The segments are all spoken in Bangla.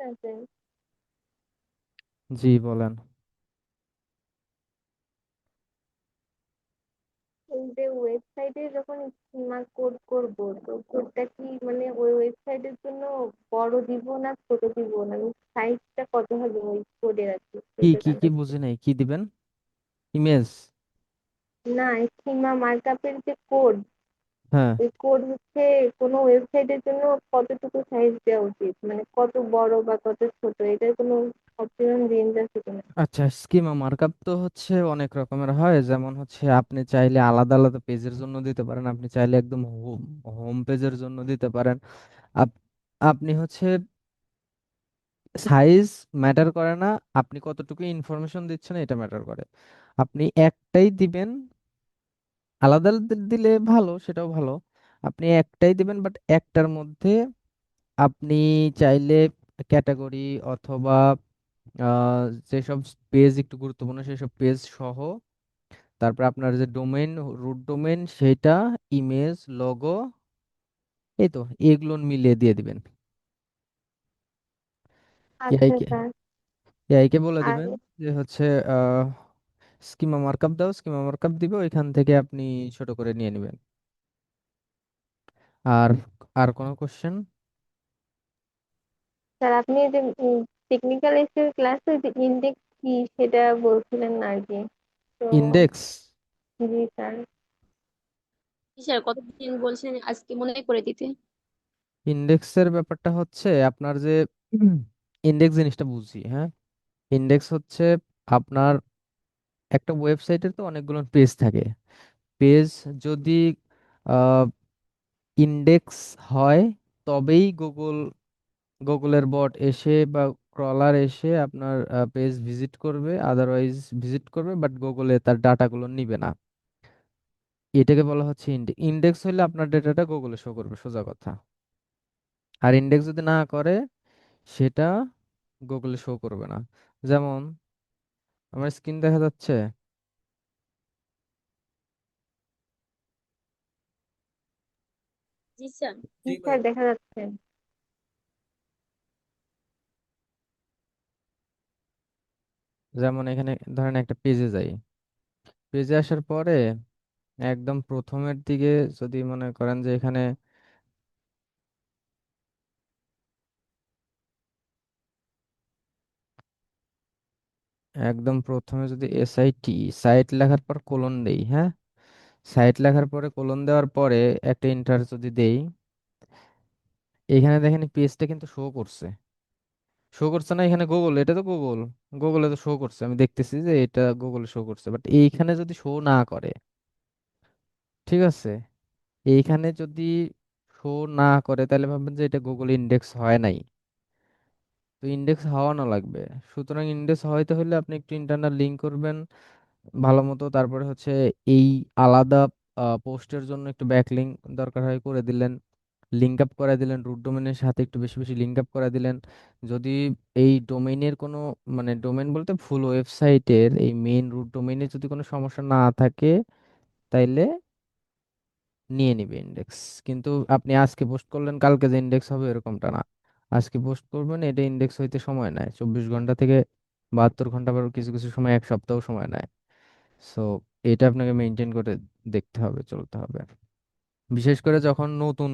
আছেন। জি বলেন। এই যে ওয়েবসাইটে যখন স্কিমা কোড করব, তো কোডটা কি মানে ওই ওয়েবসাইটের জন্য বড় দিব না ছোট দিব না, সাইজটা কত হবে ওই কোডের আর কি, কি সেটা কি কি জানতে চাচ্ছি। বুঝি নাই, কি দিবেন? ইমেজ? না, স্কিমা মার্কআপের যে কোড, হ্যাঁ। ওই কোড হচ্ছে কোনো ওয়েবসাইটের জন্য কতটুকু সাইজ দেওয়া উচিত, মানে কত বড় বা কত ছোট, এটার কোনো অপশন রেঞ্জ আছে কিনা? আচ্ছা, স্কিমা মার্কআপ তো হচ্ছে অনেক রকমের হয়। যেমন হচ্ছে আপনি চাইলে আলাদা আলাদা পেজের জন্য দিতে পারেন, আপনি চাইলে একদম হোম হোম পেজের জন্য দিতে পারেন। আপ- আপনি হচ্ছে সাইজ ম্যাটার করে না, আপনি কতটুকু ইনফরমেশন দিচ্ছেন এটা ম্যাটার করে। আপনি একটাই দিবেন, আলাদা আলাদা দিলে ভালো, সেটাও ভালো। আপনি একটাই দিবেন, বাট একটার মধ্যে আপনি চাইলে ক্যাটাগরি অথবা আহ, যেসব পেজ একটু গুরুত্বপূর্ণ সেসব পেজ সহ, তারপর আপনার যে ডোমেইন, রুট ডোমেইন সেটা, ইমেজ, লোগো, এই তো এগুলো মিলিয়ে দিয়ে দিবেন। এআই আচ্ছা কে স্যার। এআই কে বলে আর দিবেন যে হচ্ছে স্কিমা মার্কআপ দাও, স্কিমা মার্কআপ দিবে, ওইখান থেকে আপনি ছোট করে নিয়ে নেবেন। আর আর কোনো কোশ্চেন? স্যার, আপনি যে টেকনিক্যাল এসের ক্লাসে যে ইন্ডেক্স কি সেটা বলছিলেন না আর কি, তো ইন্ডেক্স? জি স্যার। জি স্যার, কতদিন বলছেন আজকে মনে করে দিতে। ইন্ডেক্সের ব্যাপারটা হচ্ছে আপনার যে ইন্ডেক্স জিনিসটা বুঝি, হ্যাঁ। ইন্ডেক্স হচ্ছে আপনার একটা ওয়েবসাইটের তো অনেকগুলো পেজ থাকে। পেজ যদি ইন্ডেক্স হয় তবেই গুগলের বট এসে বা ক্রলার এসে আপনার পেজ ভিজিট করবে, আদারওয়াইজ ভিজিট করবে বাট গুগলে তার ডাটাগুলো নিবে না। এটাকে বলা হচ্ছে ইন্ডেক্স। ইন্ডেক্স হলে আপনার ডেটাটা গুগলে শো করবে, সোজা কথা। আর ইন্ডেক্স যদি না করে সেটা গুগলে শো করবে না। যেমন আমার স্ক্রিন দেখা যাচ্ছে। জি স্যার। জি স্যার, দেখা যাচ্ছে। যেমন এখানে ধরেন একটা পেজে যাই, পেজে আসার পরে একদম প্রথমের দিকে যদি মনে করেন যে এখানে একদম প্রথমে যদি এসআইটি সাইট লেখার পর কোলন দেই, হ্যাঁ। সাইট লেখার পরে কোলন দেওয়ার পরে একটা ইন্টার যদি দেই, এখানে দেখেন পেজটা কিন্তু শো করছে। শো করছে না এখানে গুগল, এটা তো গুগল, গুগলে তো শো করছে, আমি দেখতেছি যে এটা গুগলে শো করছে। বাট এইখানে যদি শো না করে, ঠিক আছে, এইখানে যদি শো না করে তাহলে ভাববেন যে এটা গুগল ইন্ডেক্স হয় নাই। তো ইন্ডেক্স হওয়ানো লাগবে। সুতরাং ইন্ডেক্স হইতে হলে আপনি একটু ইন্টারনাল লিঙ্ক করবেন ভালো মতো। তারপরে হচ্ছে এই আলাদা পোস্টের জন্য একটু ব্যাকলিঙ্ক দরকার হয়, করে দিলেন। লিঙ্ক আপ করে দিলেন, রুট ডোমেনের সাথে একটু বেশি বেশি লিঙ্ক আপ করে দিলেন। যদি এই ডোমেইনের কোনো, মানে ডোমেইন বলতে ফুল ওয়েবসাইটের এই মেইন রুট ডোমেইনে যদি কোনো সমস্যা না থাকে, তাইলে নিয়ে নিবে ইন্ডেক্স। কিন্তু আপনি আজকে পোস্ট করলেন কালকে যে ইন্ডেক্স হবে এরকমটা না। আজকে পোস্ট করবেন, এটা ইন্ডেক্স হইতে সময় নেয় 24 ঘন্টা থেকে 72 ঘন্টা, আবার কিছু কিছু সময় এক সপ্তাহ সময় নেয়। সো এটা আপনাকে মেনটেন করে দেখতে হবে, চলতে হবে। বিশেষ করে যখন নতুন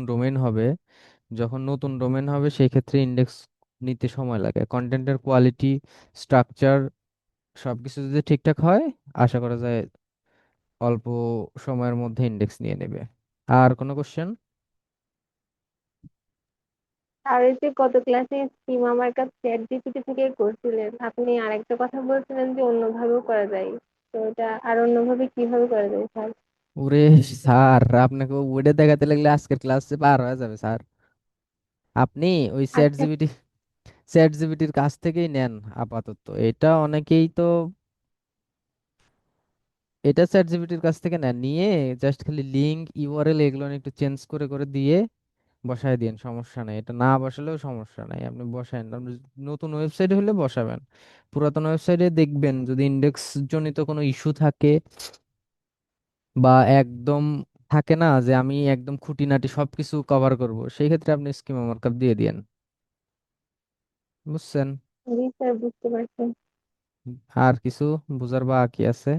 ডোমেন হবে সেই ক্ষেত্রে ইন্ডেক্স নিতে সময় লাগে। কন্টেন্টের কোয়ালিটি, স্ট্রাকচার সবকিছু যদি ঠিকঠাক হয়, আশা করা যায় অল্প সময়ের মধ্যে ইন্ডেক্স নিয়ে নেবে। আর কোনো কোশ্চেন? আর এই যে গত ক্লাসে স্কিম আমার কাছে চ্যাট জিপিটি থেকে করছিলেন, আপনি আরেকটা কথা বলছিলেন যে অন্যভাবেও করা যায়, তো এটা আর অন্যভাবে কিভাবে করা যায় স্যার? ওরে স্যার, আপনাকে ওটা দেখাতে লাগলে আজকের ক্লাস পার হয়ে যাবে স্যার। আপনি ওই আচ্ছা। চ্যাট জিপিটির কাছ থেকেই নেন আপাতত। এটা অনেকেই তো এটা চ্যাট জিপিটির কাছ থেকে নেন, নিয়ে জাস্ট খালি লিঙ্ক ইউআরএল এগুলো একটু চেঞ্জ করে করে দিয়ে বসায় দিন, সমস্যা নেই। এটা না বসালেও সমস্যা নাই, আপনি বসায়েন। আপনি নতুন ওয়েবসাইট হলে বসাবেন। পুরাতন ওয়েবসাইটে দেখবেন যদি ইন্ডেক্স জনিত কোনো ইস্যু থাকে, বা একদম থাকে না যে আমি একদম খুঁটিনাটি সবকিছু কভার করব, সেই ক্ষেত্রে আপনি স্কিমা মার্কআপ দিয়ে দিয়েন। বুঝছেন? জি স্যার, বুঝতে পারছি। আর কিছু বুঝার বাকি আছে?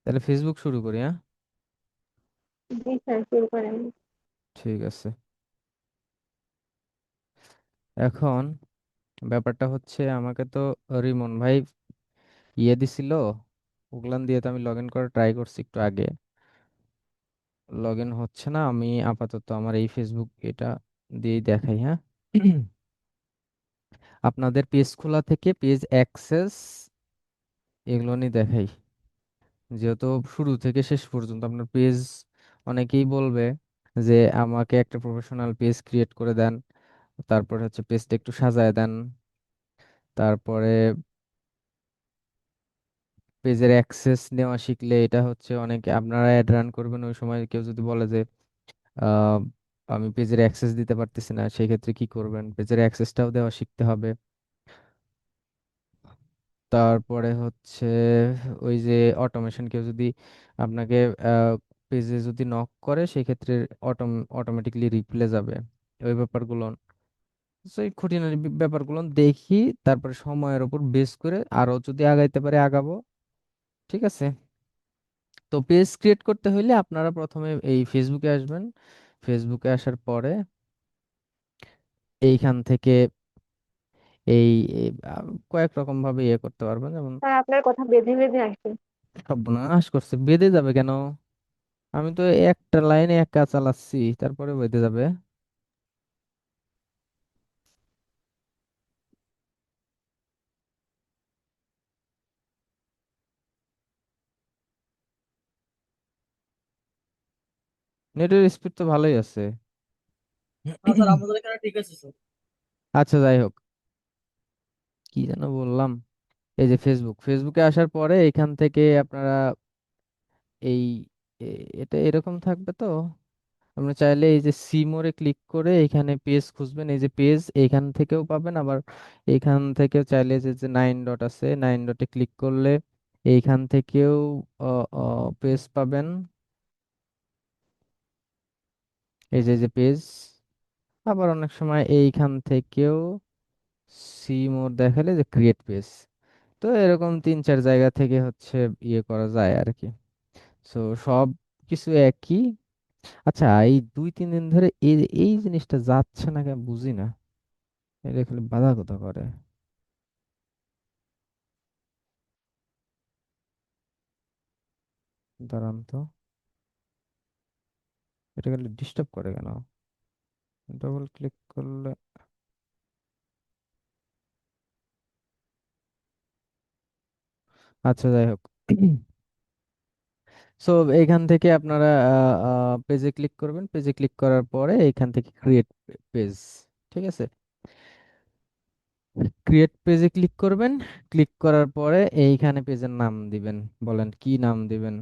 তাহলে ফেসবুক শুরু করি, হ্যাঁ? জি স্যার, শুরু করেন। ঠিক আছে। এখন ব্যাপারটা হচ্ছে, আমাকে তো রিমন ভাই দিছিল, ওগুলান দিয়ে তো আমি লগ ইন করে ট্রাই করছি একটু আগে। লগ ইন হচ্ছে না। আমি আপাতত আমার এই ফেসবুক এটা দিয়েই দেখাই, হ্যাঁ? আপনাদের পেজ খোলা থেকে পেজ অ্যাক্সেস এগুলো নিয়ে দেখাই, যেহেতু শুরু থেকে শেষ পর্যন্ত আপনার পেজ, অনেকেই বলবে যে আমাকে একটা প্রফেশনাল পেজ ক্রিয়েট করে দেন, তারপরে হচ্ছে পেজটা একটু সাজায় দেন, তারপরে পেজের অ্যাক্সেস নেওয়া শিখলে এটা হচ্ছে অনেকে, আপনারা অ্যাড রান করবেন ওই সময় কেউ যদি বলে যে আহ, আমি পেজের অ্যাক্সেস দিতে পারতেছি না, সেই ক্ষেত্রে কি করবেন? পেজের অ্যাক্সেসটাও দেওয়া শিখতে হবে। তারপরে হচ্ছে ওই যে অটোমেশন, কেউ যদি আপনাকে পেজে যদি নক করে সেই ক্ষেত্রে অটোমেটিকলি রিপ্লে যাবে, ওই ব্যাপারগুলো। সেই খুঁটিনাটি ব্যাপারগুলো দেখি, তারপরে সময়ের উপর বেস করে আরো যদি আগাইতে পারে আগাবো। ঠিক আছে? তো পেজ ক্রিয়েট করতে হইলে আপনারা প্রথমে এই ফেসবুকে আসবেন। ফেসবুকে আসার পরে এইখান থেকে এই এই, কয়েক রকম ভাবে ইয়ে করতে পারবেন, যেমন স্যার, আপনার কথা বেঁধে বেঁধে আসছে। সর্বনাশ করছে, বেঁধে যাবে কেন? আমি তো একটা লাইনে একা চালাচ্ছি, তারপরে বেঁধে যাবে? নেটের স্পিড তো ভালোই আছে। হ্যাঁ স্যার, আমাদের এখানে ঠিক আছে স্যার। আচ্ছা, যাই হোক, কি যেন বললাম। এই যে ফেসবুকে আসার পরে এখান থেকে আপনারা এই এটা এরকম থাকবে তো। আপনি চাইলে এই যে সি মোরে ক্লিক করে এখানে পেজ খুঁজবেন, এই যে পেজ এখান থেকেও পাবেন, আবার এখান থেকে চাইলে যে যে 9 ডট আছে, 9 ডটে ক্লিক করলে এইখান থেকেও পেজ পাবেন। এই যে যে পেজ, আবার অনেক সময় এইখান থেকেও সি মোর দেখালে যে ক্রিয়েট পেজ। তো এরকম 3-4 জায়গা থেকে হচ্ছে ইয়ে করা যায় আর কি। সো সব কিছু একই। আচ্ছা, এই 2-3 দিন ধরে এই এই জিনিসটা যাচ্ছে না কেন বুঝি না, এটা খালি বাধা কোথা করে। দাঁড়ান তো, এটা খালি ডিস্টার্ব করে কেন? ডবল ক্লিক করলে, আচ্ছা যাই হোক। সো এইখান থেকে আপনারা পেজে ক্লিক করবেন, পেজে ক্লিক করার পরে এইখান থেকে ক্রিয়েট পেজ। ঠিক আছে? ক্রিয়েট পেজে ক্লিক করবেন, ক্লিক করার পরে এইখানে পেজের নাম দিবেন। বলেন কি নাম দিবেন?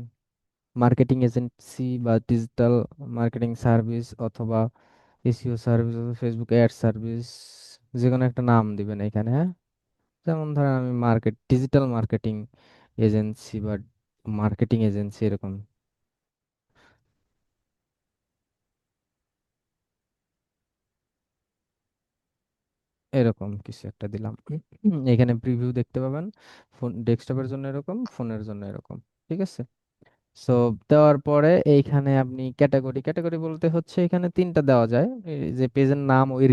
মার্কেটিং এজেন্সি বা ডিজিটাল মার্কেটিং সার্ভিস, অথবা এসইও সার্ভিস, অথবা ফেসবুক অ্যাড সার্ভিস, যে কোনো একটা নাম দিবেন এখানে, হ্যাঁ? যেমন ধরেন আমি ডিজিটাল মার্কেটিং এজেন্সি বা মার্কেটিং এজেন্সি এরকম, এরকম কিছু একটা দিলাম। এখানে প্রিভিউ দেখতে পাবেন, ফোন ডেস্কটপের জন্য এরকম, ফোনের জন্য এরকম। ঠিক আছে? সো দেওয়ার পরে এইখানে আপনি ক্যাটাগরি বলতে হচ্ছে এখানে 3টা দেওয়া যায়। এই যে পেজের নাম ওই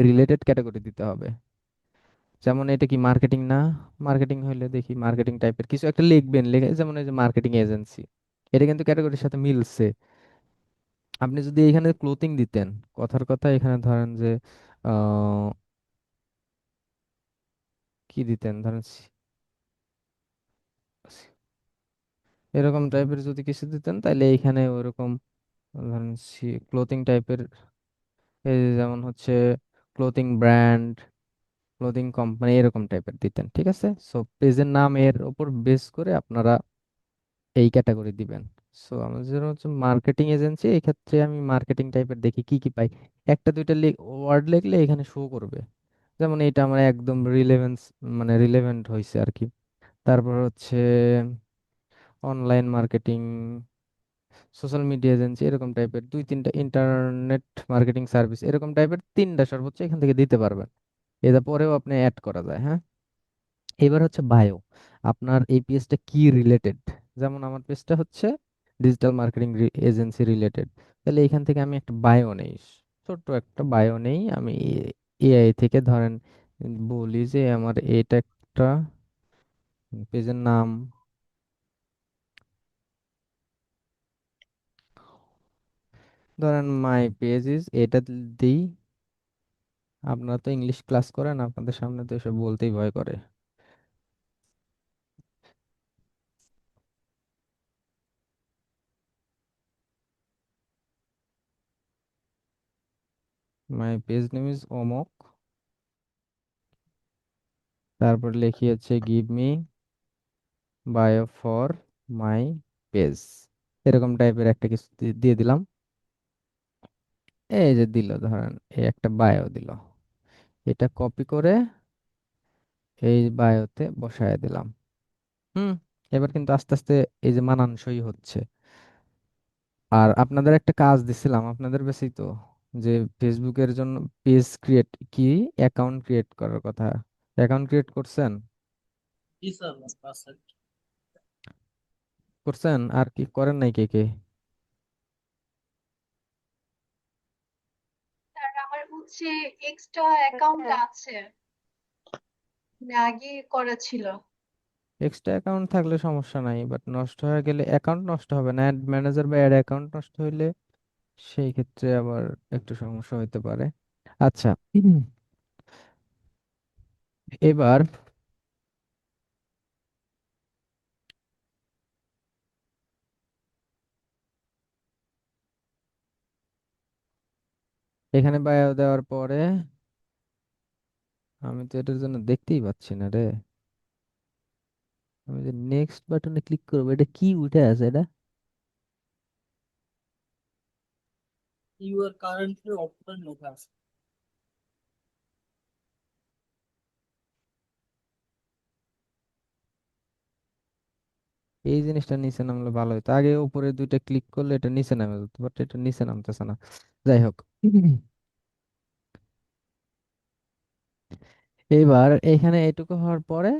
রিলেটেড ক্যাটাগরি দিতে হবে। যেমন এটা কি মার্কেটিং না? মার্কেটিং হইলে দেখি মার্কেটিং টাইপের কিছু একটা লিখবেন, লিখে যেমন এই যে মার্কেটিং এজেন্সি, এটা কিন্তু ক্যাটাগরির সাথে মিলছে। আপনি যদি এখানে ক্লোথিং দিতেন, কথার কথা এখানে ধরেন যে আহ, কি দিতেন, ধরেন এরকম টাইপের যদি কিছু দিতেন, তাহলে এইখানে ওরকম ধরেন ক্লোথিং টাইপের, এই যে যেমন হচ্ছে ক্লোথিং ব্র্যান্ড, ক্লোথিং কোম্পানি, এরকম টাইপের দিতেন। ঠিক আছে? সো পেজের নাম এর উপর বেস করে আপনারা এই ক্যাটাগরি দিবেন। সো আমাদের হচ্ছে মার্কেটিং এজেন্সি, এই ক্ষেত্রে আমি মার্কেটিং টাইপের দেখি কি কি পাই। একটা দুইটা ওয়ার্ড লিখলে এখানে শো করবে, যেমন এটা আমার একদম রিলেভেন্ট হয়েছে আর কি। তারপর হচ্ছে online marketing, social media agency এরকম টাইপের দুই তিনটা, ইন্টারনেট মার্কেটিং সার্ভিস এরকম টাইপের তিনটা সর্বোচ্চ এখান থেকে দিতে পারবেন। এর পরেও আপনি অ্যাড করা যায়, হ্যাঁ। এবার হচ্ছে বায়ো, আপনার এই পেজটা কি রিলেটেড। যেমন আমার পেজটা হচ্ছে ডিজিটাল মার্কেটিং এজেন্সি রিলেটেড, তাহলে এখান থেকে আমি একটা বায়ো নেই, ছোট্ট একটা বায়ো নেই আমি এআই থেকে। ধরেন বলি যে আমার এটা একটা পেজের নাম, ধরেন মাই পেজ ইজ, এটা দিই। আপনারা তো ইংলিশ ক্লাস করেন, আপনাদের সামনে তো এসব বলতেই ভয় করে। মাই পেজ নেম ইজ অমক, তারপর লিখি হচ্ছে give me bio for my page, এরকম টাইপের একটা কিছু দিয়ে দিলাম। এই যে দিল, ধরেন এই একটা বায়ো দিল, এটা কপি করে এই বায়োতে বসায় দিলাম। হুম। এবার কিন্তু আস্তে আস্তে এই যে মানানসই হচ্ছে। আর আপনাদের একটা কাজ দিছিলাম আপনাদের, বেশি তো, যে ফেসবুকের জন্য পেজ ক্রিয়েট, কি অ্যাকাউন্ট ক্রিয়েট করার কথা। অ্যাকাউন্ট ক্রিয়েট করছেন? জি স্যার, আচ্ছা। করছেন আর কি করেন নাই কে কে? স্যার আমার হচ্ছে এক্সট্রা অ্যাকাউন্ট হ্যাঁ, আছে, মানে আগে করা ছিল। এক্সট্রা অ্যাকাউন্ট থাকলে সমস্যা নাই, বাট নষ্ট হয়ে গেলে অ্যাকাউন্ট নষ্ট হবে না, অ্যাড ম্যানেজার বা অ্যাড অ্যাকাউন্ট নষ্ট হইলে সেই ক্ষেত্রে আবার একটু সমস্যা হইতে পারে। আচ্ছা। এবার এখানে বায়ো দেওয়ার পরে আমি তো এটার জন্য দেখতেই পাচ্ছি না রে। আমি যে নেক্সট বাটনে ক্লিক করবো, এটা কি উঠে আছে এটা? ইউ আর কারেন্টলি অফলাইন লেখা আছে। এই জিনিসটা নিচে নামলে ভালো হতো, আগে উপরে দুইটা ক্লিক করলে এটা নিচে নামে যেত, বাট এটা নিচে নামতেছে না। যাই হোক। এবার এখানে এটুকু হওয়ার পরে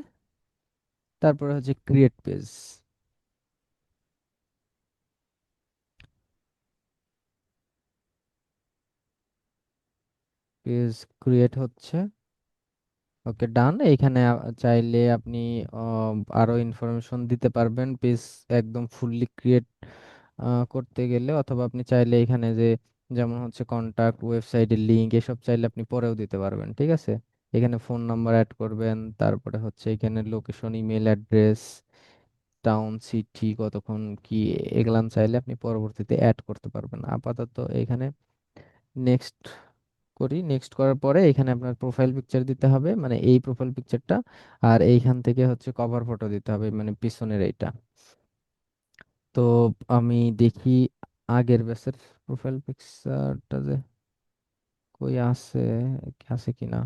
তারপরে হচ্ছে ক্রিয়েট পেজ। পেজ ক্রিয়েট হচ্ছে, ওকে ডান। এইখানে চাইলে আপনি আরো ইনফরমেশন দিতে পারবেন পেজ একদম ফুললি ক্রিয়েট করতে গেলে, অথবা আপনি চাইলে এখানে যে যেমন হচ্ছে কন্টাক্ট, ওয়েবসাইটের লিংক, এসব চাইলে আপনি পরেও দিতে পারবেন, ঠিক আছে। এখানে ফোন নাম্বার অ্যাড করবেন, তারপরে হচ্ছে এখানে location, email address, town, city, কতক্ষণ কি, এগুলান চাইলে আপনি পরবর্তীতে অ্যাড করতে পারবেন। আপাতত এখানে নেক্সট করি। নেক্সট করার পরে এখানে আপনার প্রোফাইল পিকচার দিতে হবে, মানে এই প্রোফাইল পিকচারটা। আর এইখান থেকে হচ্ছে কভার ফটো দিতে হবে, মানে পিছনের এইটা। তো আমি দেখি আগের ব্যাচের প্রোফাইল পিকচারটা যে কই আছে, আছে কিনা।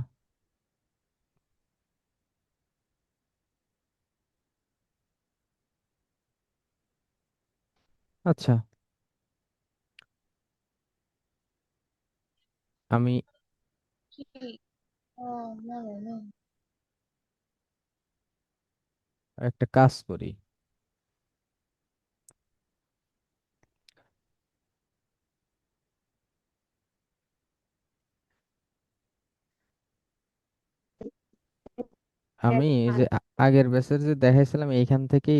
আচ্ছা, আমি কি? না না না। একটা কাজ করি। আমি এই যে আগের ব্যাচের যে দেখাইছিলাম এইখান থেকে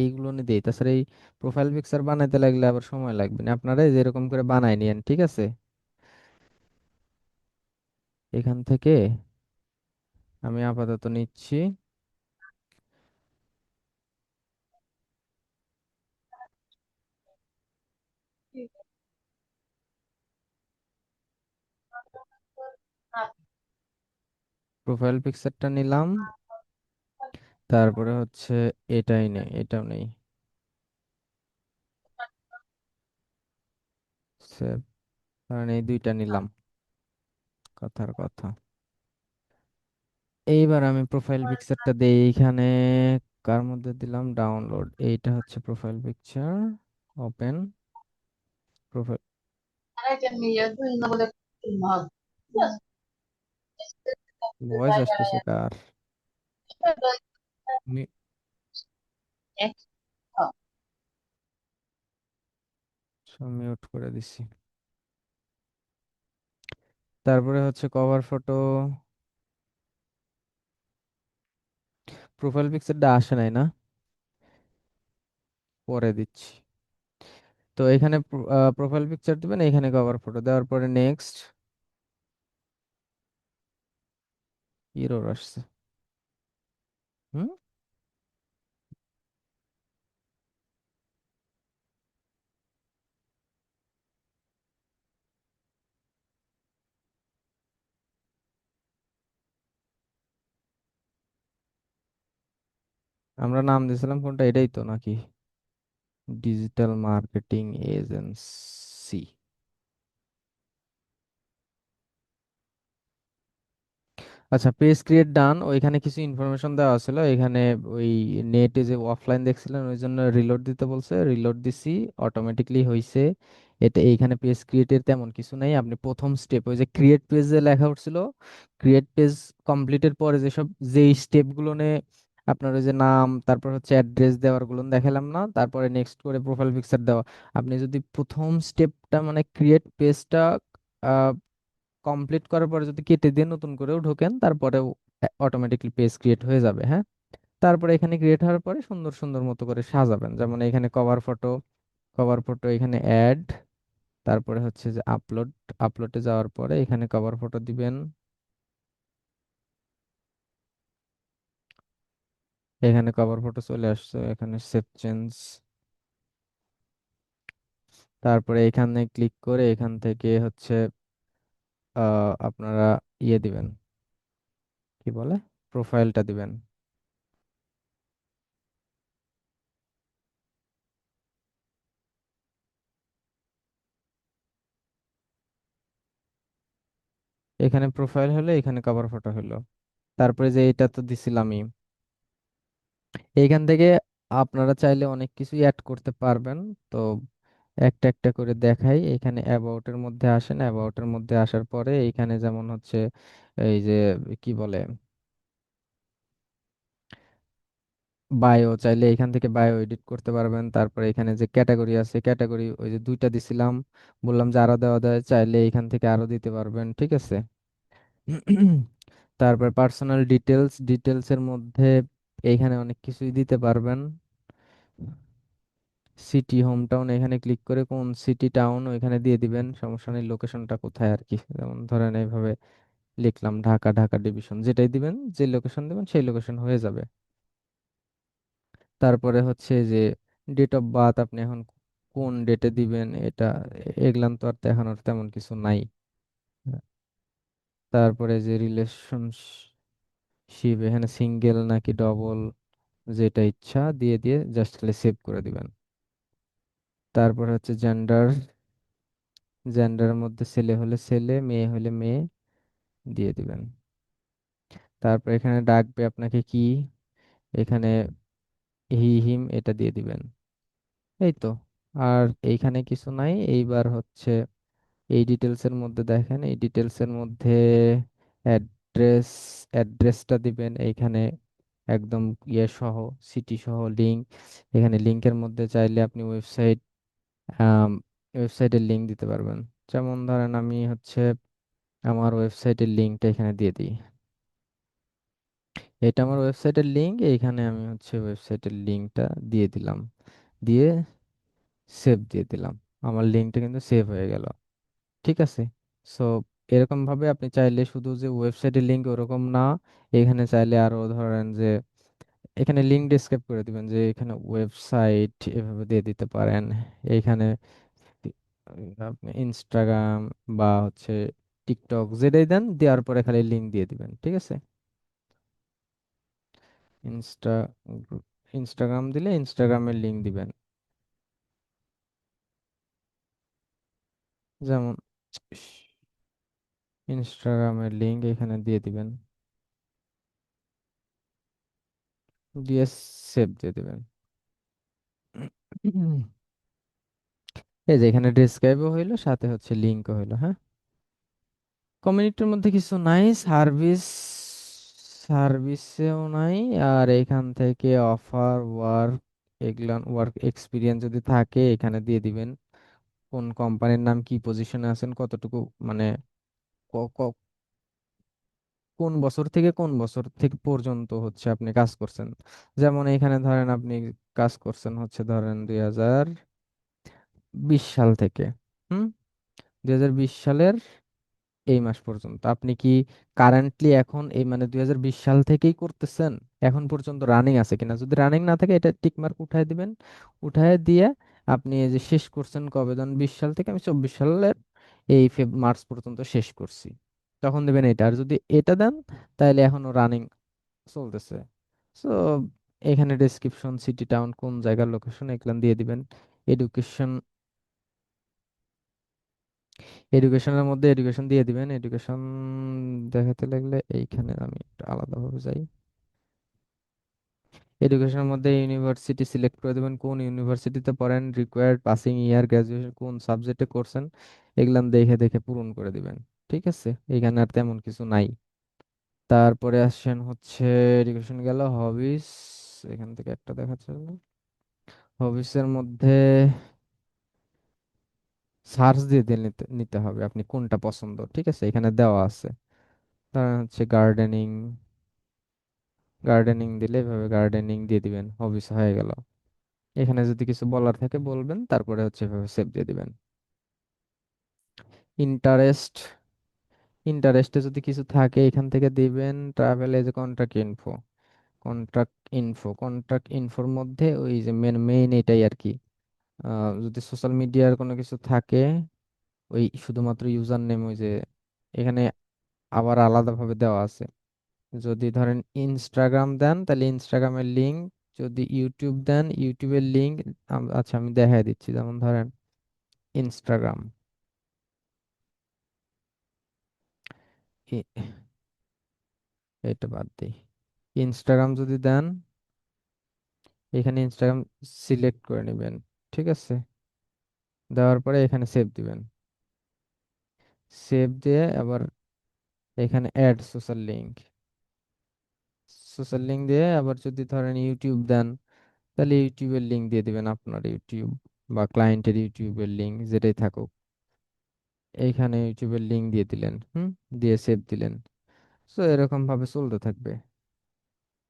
এইগুলো নিয়ে দিই। তাছাড়া এই প্রোফাইল পিকচার বানাইতে লাগলে আবার সময় লাগবে না, আপনারা যেরকম করে বানাই নিয়েন, ঠিক আছে। এখান থেকে আমি আপাতত নিচ্ছি। ঠিক প্রোফাইল পিকচারটা নিলাম, তারপরে হচ্ছে এটাই নেই, এটাও নেই। সেভ, কারণ এই দুইটা নিলাম, কথার কথা। এইবার আমি প্রোফাইল পিকচারটা দেই এইখানে, কার মধ্যে দিলাম, ডাউনলোড, এইটা হচ্ছে profile picture. Open profile. Voice আসতেছে কার? মিউট করে দিছি। তারপরে হচ্ছে কভার ফটো, প্রোফাইল পিকচারটা আসে নাই না, পরে দিচ্ছি। তো এখানে প্রোফাইল পিকচার দিবেন, এখানে কভার ফটো দেওয়ার পরে নেক্সট। এরর আসছে। হুম, আমরা নাম দিয়েছিলাম কোনটা, এটাই তো নাকি? Digital marketing agency. আচ্ছা, পেজ ক্রিয়েট ডান। ওইখানে কিছু ইনফরমেশন দেওয়া ছিল এখানে। ওই নেটে যে অফলাইন দেখছিলেন ওই জন্য রিলোড দিতে বলছে, রিলোড দিছি, অটোমেটিকলি হইছে। এটা এইখানে পেজ ক্রিয়েটের তেমন কিছু নাই। আপনি প্রথম স্টেপ ওই যে ক্রিয়েট পেজে লেখা উঠছিল, ক্রিয়েট পেজ কমপ্লিটের পরে যেসব যেই স্টেপগুলো নে আপনার ওই যে নাম, তারপর হচ্ছে অ্যাড্রেস দেওয়ার গুলো দেখালাম না, তারপরে নেক্সট করে প্রোফাইল পিকচার দেওয়া। আপনি যদি প্রথম স্টেপটা মানে ক্রিয়েট পেজটা কমপ্লিট করার পরে যদি কেটে দিয়ে নতুন করেও ঢোকেন, তারপরেও অটোমেটিকলি পেজ ক্রিয়েট হয়ে যাবে, হ্যাঁ। তারপরে এখানে ক্রিয়েট হওয়ার পরে সুন্দর সুন্দর মতো করে সাজাবেন, যেমন এখানে কভার ফটো, কভার ফটো এখানে অ্যাড, তারপরে হচ্ছে যে আপলোড, আপলোডে যাওয়ার পরে এখানে কভার ফটো দিবেন। এখানে কভার ফটো চলে আসছে, এখানে সেভ চেঞ্জ। তারপরে এখানে ক্লিক করে এখান থেকে হচ্ছে আপনারা ইয়ে দিবেন, কি বলে, প্রোফাইলটা দিবেন। এখানে প্রোফাইল হলো, এখানে কভার ফটো হলো। তারপরে যে এটা তো দিছিলামই, এইখান থেকে আপনারা চাইলে অনেক কিছুই অ্যাড করতে পারবেন। তো একটা একটা করে দেখাই। এখানে অ্যাবাউট এর মধ্যে আসেন, অ্যাবাউট এর মধ্যে আসার পরে এইখানে যেমন হচ্ছে এই যে কি বলে, বায়ো, চাইলে এখান থেকে বায়ো এডিট করতে পারবেন। তারপরে এখানে যে ক্যাটাগরি আছে, ক্যাটাগরি ওই যে দুইটা দিছিলাম, বললাম যে আরো দেওয়া যায়, চাইলে এখান থেকে আরো দিতে পারবেন, ঠিক আছে। তারপর পার্সোনাল ডিটেলস, ডিটেলস এর মধ্যে এইখানে অনেক কিছুই দিতে পারবেন। সিটি, হোম টাউন, এখানে ক্লিক করে কোন সিটি টাউন ওইখানে দিয়ে দিবেন, সমস্যা নেই, লোকেশনটা কোথায় আর কি। যেমন ধরেন এইভাবে লিখলাম ঢাকা, ঢাকা ডিভিশন, যেটাই দিবেন, যে লোকেশন দিবেন সেই লোকেশন হয়ে যাবে। তারপরে হচ্ছে যে ডেট অফ বার্থ, আপনি এখন কোন ডেটে দিবেন এটা, এগুলান তো আর দেখানোর তেমন কিছু নাই। তারপরে যে রিলেশনশিপ, এখানে সিঙ্গেল নাকি ডবল, যেটা ইচ্ছা দিয়ে দিয়ে জাস্ট খালি সেভ করে দিবেন। তারপর হচ্ছে জেন্ডার, জেন্ডারের মধ্যে ছেলে হলে ছেলে, মেয়ে হলে মেয়ে দিয়ে দিবেন। তারপর এখানে ডাকবে আপনাকে কি, এখানে হি হিম এটা দিয়ে দিবেন। এই তো, আর এইখানে কিছু নাই। এইবার হচ্ছে এই ডিটেলস এর মধ্যে দেখেন, এই ডিটেলস এর মধ্যে অ্যাড্রেস, অ্যাড্রেসটা দিবেন এইখানে একদম ইয়ে সহ, সিটি সহ লিংক। এখানে লিংকের মধ্যে চাইলে আপনি ওয়েবসাইট, ওয়েবসাইটের লিংক দিতে পারবেন। যেমন ধরেন আমি হচ্ছে আমার ওয়েবসাইটের লিংকটা এখানে দিয়ে দিই। এটা আমার ওয়েবসাইটের লিংক, এইখানে আমি হচ্ছে ওয়েবসাইটের লিংকটা দিয়ে দিলাম, দিয়ে সেভ দিয়ে দিলাম। আমার লিংকটা কিন্তু সেভ হয়ে গেল, ঠিক আছে। সো এরকম ভাবে আপনি চাইলে শুধু যে ওয়েবসাইটের লিংক ওরকম না, এখানে চাইলে আরো ধরেন যে এখানে লিংক ডেসক্রাইব করে দিবেন, যে এখানে ওয়েবসাইট এভাবে দিয়ে দিতে পারেন। এইখানে আপনি ইনস্টাগ্রাম বা হচ্ছে টিকটক যেটাই দেন, দেওয়ার পরে খালি লিংক দিয়ে দিবেন, ঠিক আছে। ইনস্টা, ইনস্টাগ্রাম দিলে ইনস্টাগ্রামের লিংক দিবেন, যেমন ইনস্টাগ্রামের লিংক এখানে দিয়ে দিবেন, দিয়ে সেভ দিয়ে দিবেন। এই যে এখানে ডেসক্রাইবও হইলো, সাথে হচ্ছে লিঙ্কও হইলো, হ্যাঁ। কমিউনিটির মধ্যে কিছু নাই, সার্ভিসেও নাই। আর এখান থেকে অফার, ওয়ার্ক, এগুলা ওয়ার্ক এক্সপিরিয়েন্স যদি থাকে এখানে দিয়ে দিবেন। কোন কোম্পানির নাম, কি পজিশনে আছেন, কতটুকু, মানে ক- ক- কোন বছর থেকে কোন বছর থেকে পর্যন্ত হচ্ছে আপনি কাজ করছেন। যেমন এখানে ধরেন আপনি কাজ করছেন হচ্ছে ধরেন 2020 সাল থেকে, হুম, 2020 সালের এই মাস পর্যন্ত আপনি কি কারেন্টলি এখন এই মানে 2020 সাল থেকেই করতেছেন, এখন পর্যন্ত রানিং আছে কিনা। যদি রানিং না থাকে এটা টিক মার্ক উঠায় দিবেন। উঠায় দিয়ে আপনি এই যে শেষ করছেন কবে, ধরুন 20 সাল থেকে আমি 24 সালের এই মার্চ পর্যন্ত শেষ করছি, তখন দেবেন এটা। আর যদি এটা দেন তাহলে এখনো রানিং চলতেছে। সো এখানে ডেসক্রিপশন, সিটি, টাউন, কোন জায়গার লোকেশন, এগুলো দিয়ে দিবেন। এডুকেশন, এডুকেশনের মধ্যে এডুকেশন দিয়ে দিবেন। এডুকেশন দেখাতে লাগলে এইখানে আমি একটু আলাদাভাবে যাই। এডুকেশনের মধ্যে ইউনিভার্সিটি সিলেক্ট করে দেবেন, কোন ইউনিভার্সিটিতে পড়েন, রিকোয়ার্ড পাসিং ইয়ার, গ্রাজুয়েশন কোন সাবজেক্টে করছেন, এগুলান দেখে দেখে পূরণ করে দিবেন। ঠিক আছে, এখানে আর তেমন কিছু নাই। তারপরে আসছেন হচ্ছে, এডুকেশন গেল, হবিস, এখান থেকে একটা দেখাচ্ছে না। হবিসের মধ্যে সার্চ দিয়ে দিয়ে নিতে নিতে হবে আপনি কোনটা পছন্দ। ঠিক আছে, এখানে দেওয়া আছে। ধরেন হচ্ছে গার্ডেনিং, গার্ডেনিং দিলে এভাবে গার্ডেনিং দিয়ে দিবেন, হবিস হয়ে গেল। এখানে যদি কিছু বলার থাকে বলবেন, তারপরে হচ্ছে এভাবে সেভ দিয়ে দিবেন। ইন্টারেস্ট, ইন্টারেস্টে যদি কিছু থাকে এখান থেকে দিবেন। Travel age a contact info, contact ইনফোর মধ্যে ওই যে মেন মেইন এটাই আর কি। যদি সোশ্যাল মিডিয়ার কোনো কিছু থাকে, ওই শুধুমাত্র ইউজার নেম, ওই যে এখানে আবার আলাদাভাবে দেওয়া আছে। যদি ধরেন ইনস্টাগ্রাম দেন তাহলে ইনস্টাগ্রামের লিঙ্ক, যদি ইউটিউব দেন ইউটিউবের লিঙ্ক। আচ্ছা আমি দেখাই দিচ্ছি, যেমন ধরেন ইনস্টাগ্রাম, এটা বাদ দিই। ইনস্টাগ্রাম যদি দেন, এখানে ইনস্টাগ্রাম সিলেক্ট করে নেবেন। ঠিক আছে, দেওয়ার পরে এখানে সেভ দিবেন। সেভ দিয়ে আবার এখানে add social link, social link দিয়ে আবার যদি ধরেন ইউটিউব দেন তাহলে ইউটিউবের লিঙ্ক দিয়ে দিবেন, আপনার ইউটিউব বা ক্লায়েন্টের ইউটিউবের লিঙ্ক যেটাই থাকুক। এইখানে ইউটিউবের লিঙ্ক দিয়ে দিলেন, দিয়ে সেভ দিলেন। সো এরকম ভাবে চলতে থাকবে।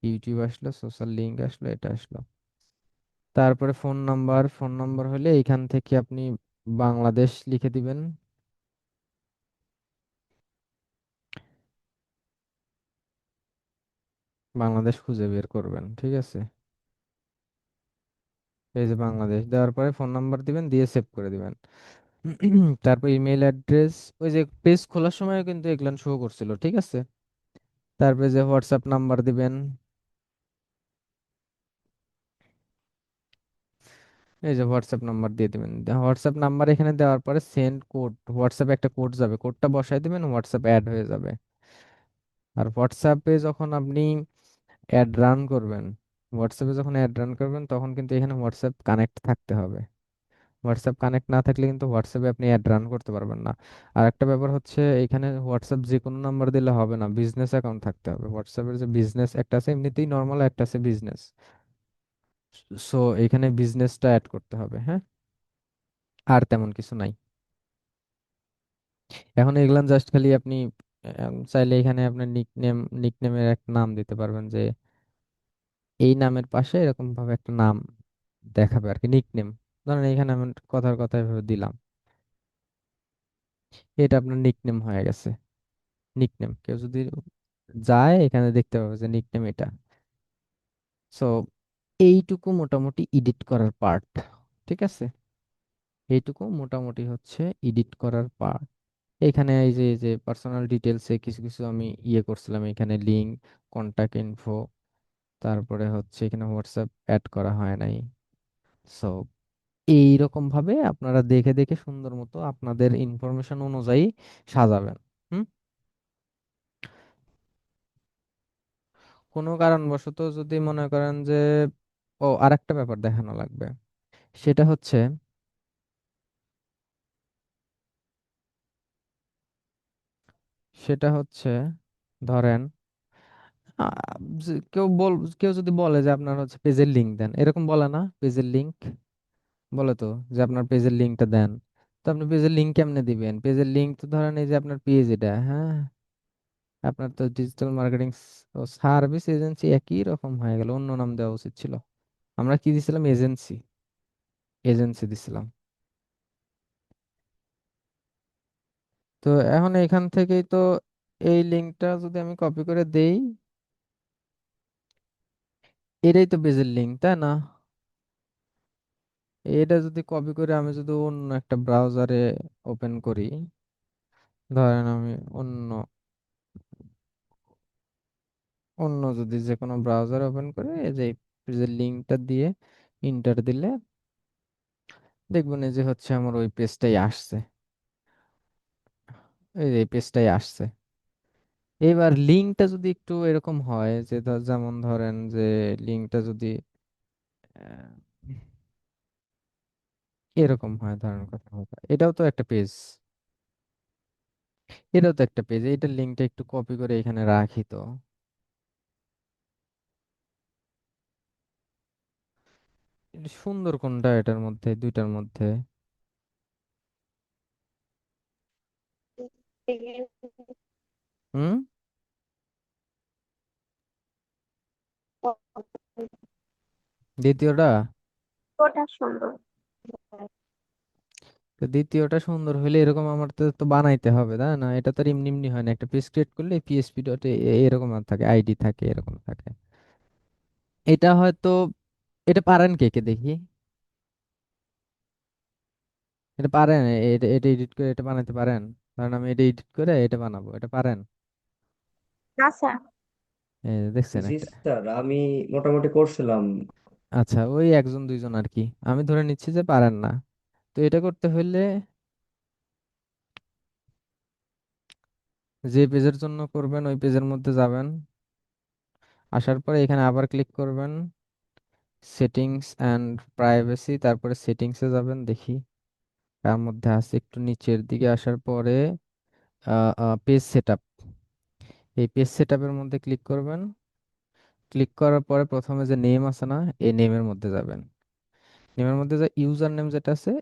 ইউটিউব আসলো, সোশ্যাল লিঙ্ক আসলো, এটা আসলো। তারপরে ফোন নাম্বার, ফোন নাম্বার হলে এইখান থেকে আপনি বাংলাদেশ লিখে দিবেন। বাংলাদেশ খুঁজে বের করবেন। ঠিক আছে, এই যে বাংলাদেশ দেওয়ার পরে ফোন নাম্বার দিবেন, দিয়ে সেভ করে দিবেন। তারপর ইমেল অ্যাড্রেস, ওই যে পেজ খোলার সময় কিন্তু এগুলো শো করছিল। ঠিক আছে, তারপরে যে হোয়াটসঅ্যাপ নাম্বার দিবেন, এই যে হোয়াটসঅ্যাপ নাম্বার দিয়ে দিবেন। হোয়াটসঅ্যাপ নাম্বার এখানে দেওয়ার পরে সেন্ড কোড, হোয়াটসঅ্যাপে একটা কোড যাবে, কোডটা বসাই দিবেন, হোয়াটসঅ্যাপ অ্যাড হয়ে যাবে। আর হোয়াটসঅ্যাপে যখন আপনি অ্যাড রান করবেন, হোয়াটসঅ্যাপে যখন অ্যাড রান করবেন তখন কিন্তু এখানে হোয়াটসঅ্যাপ কানেক্ট থাকতে হবে। হোয়াটসঅ্যাপ কানেক্ট না থাকলে কিন্তু হোয়াটসঅ্যাপে আপনি অ্যাড রান করতে পারবেন না। আর একটা ব্যাপার হচ্ছে, এখানে হোয়াটসঅ্যাপ যে কোনো নাম্বার দিলে হবে না, বিজনেস অ্যাকাউন্ট থাকতে হবে। হোয়াটসঅ্যাপের যে বিজনেস একটা আছে, এমনিতেই নর্মাল একটা আছে বিজনেস। সো এখানে বিজনেসটা অ্যাড করতে হবে, হ্যাঁ। আর তেমন কিছু নাই। এখন এগুলান জাস্ট খালি আপনি চাইলে এখানে আপনার নিকনেমের একটা নাম দিতে পারবেন, যে এই নামের পাশে এরকম ভাবে একটা নাম দেখাবে আর কি, নিকনেম। ধরেন এখানে আমি কথার কথা এভাবে দিলাম, এটা আপনার নিকনেম হয়ে গেছে। নিকনেম কেউ যদি যায় এখানে দেখতে পাবে যে নিকনেম এটা। সো এইটুকু মোটামুটি এডিট করার পার্ট। ঠিক আছে, এইটুকু মোটামুটি হচ্ছে এডিট করার পার্ট। এখানে এই যে পার্সোনাল ডিটেলসে কিছু কিছু আমি ইয়ে করছিলাম, এখানে লিঙ্ক, কন্টাক্ট ইনফো, তারপরে হচ্ছে এখানে হোয়াটসঅ্যাপ অ্যাড করা হয় নাই। সো এইরকম ভাবে আপনারা দেখে দেখে সুন্দর মতো আপনাদের ইনফরমেশন অনুযায়ী সাজাবেন। হুম, কোনো কারণবশত যদি মনে করেন যে, ও আরেকটা ব্যাপার দেখানো লাগবে, সেটা হচ্ছে সেটা হচ্ছে ধরেন কেউ যদি বলে যে আপনার হচ্ছে পেজের লিংক দেন, এরকম বলে না? পেজের লিংক বলে তো, যে আপনার পেজের লিংকটা দেন। তো আপনি পেজের লিংক কেমনে দিবেন? পেজের লিংক তো ধরেন এই যে আপনার পেজ এটা, হ্যাঁ, আপনার তো ডিজিটাল মার্কেটিং সার্ভিস এজেন্সি একই রকম হয়ে গেল, অন্য নাম দেওয়া উচিত ছিল। আমরা কি দিছিলাম? এজেন্সি, এজেন্সি দিছিলাম। তো এখন এখান থেকেই তো এই লিংকটা যদি আমি কপি করে দেই, এটাই তো পেজের লিংক, তাই না? এটা যদি কপি করে আমি যদি অন্য একটা ব্রাউজারে ওপেন করি, ধরেন আমি অন্য অন্য যদি যে কোনো ব্রাউজার ওপেন করে এই যে পেজের লিংকটা দিয়ে ইন্টার দিলে দেখবেন এই যে হচ্ছে আমার ওই পেজটাই আসছে, এই যে পেজটাই আসছে। এবার লিংকটা যদি একটু এরকম হয় যে যেমন ধরেন যে লিংকটা যদি আহ, এরকম হয়, ধরেন কথা কথা, এটাও তো একটা পেজ, এটাও তো একটা পেজ, এইটার লিংকটা একটু কপি করে এখানে রাখি তো। এটা সুন্দর কোনটা এটার মধ্যে, দুইটার মধ্যে? হুম। দ্বিতীয়টা? ওটা সুন্দর। তো দ্বিতীয়টা সুন্দর হলে এরকম আমার তো তো বানাইতে হবে, তাই না? এটা তো আর এমনি এমনি হয় না, একটা পেজ ক্রিয়েট করলে পিএসপি ডট এরকম আর থাকে, আইডি থাকে, এরকম থাকে। এটা হয়তো, এটা পারেন কে কে দেখি? এটা পারেন? এটা এটা এডিট করে এটা বানাইতে পারেন? কারণ আমি এটা এডিট করে এটা বানাবো, এটা পারেন? না স্যার। দেখছেন জি একটা? স্যার, আমি মোটামুটি করছিলাম। আচ্ছা, ওই একজন দুইজন আর কি, আমি ধরে নিচ্ছি যে পারেন না। তো এটা করতে হইলে যে পেজের জন্য করবেন ওই পেজের মধ্যে যাবেন, আসার পরে এখানে আবার ক্লিক করবেন, সেটিংস অ্যান্ড প্রাইভেসি, তারপরে সেটিংসে যাবেন, দেখি তার মধ্যে আছে, একটু নিচের দিকে আসার পরে পেজ সেটআপ, এই পেজ সেটআপের মধ্যে ক্লিক করবেন। ক্লিক করার পরে প্রথমে যে নেম আছে না, এই নেমের মধ্যে যাবেন। নেমের মধ্যে যে ইউজার নেম যেটা আছে,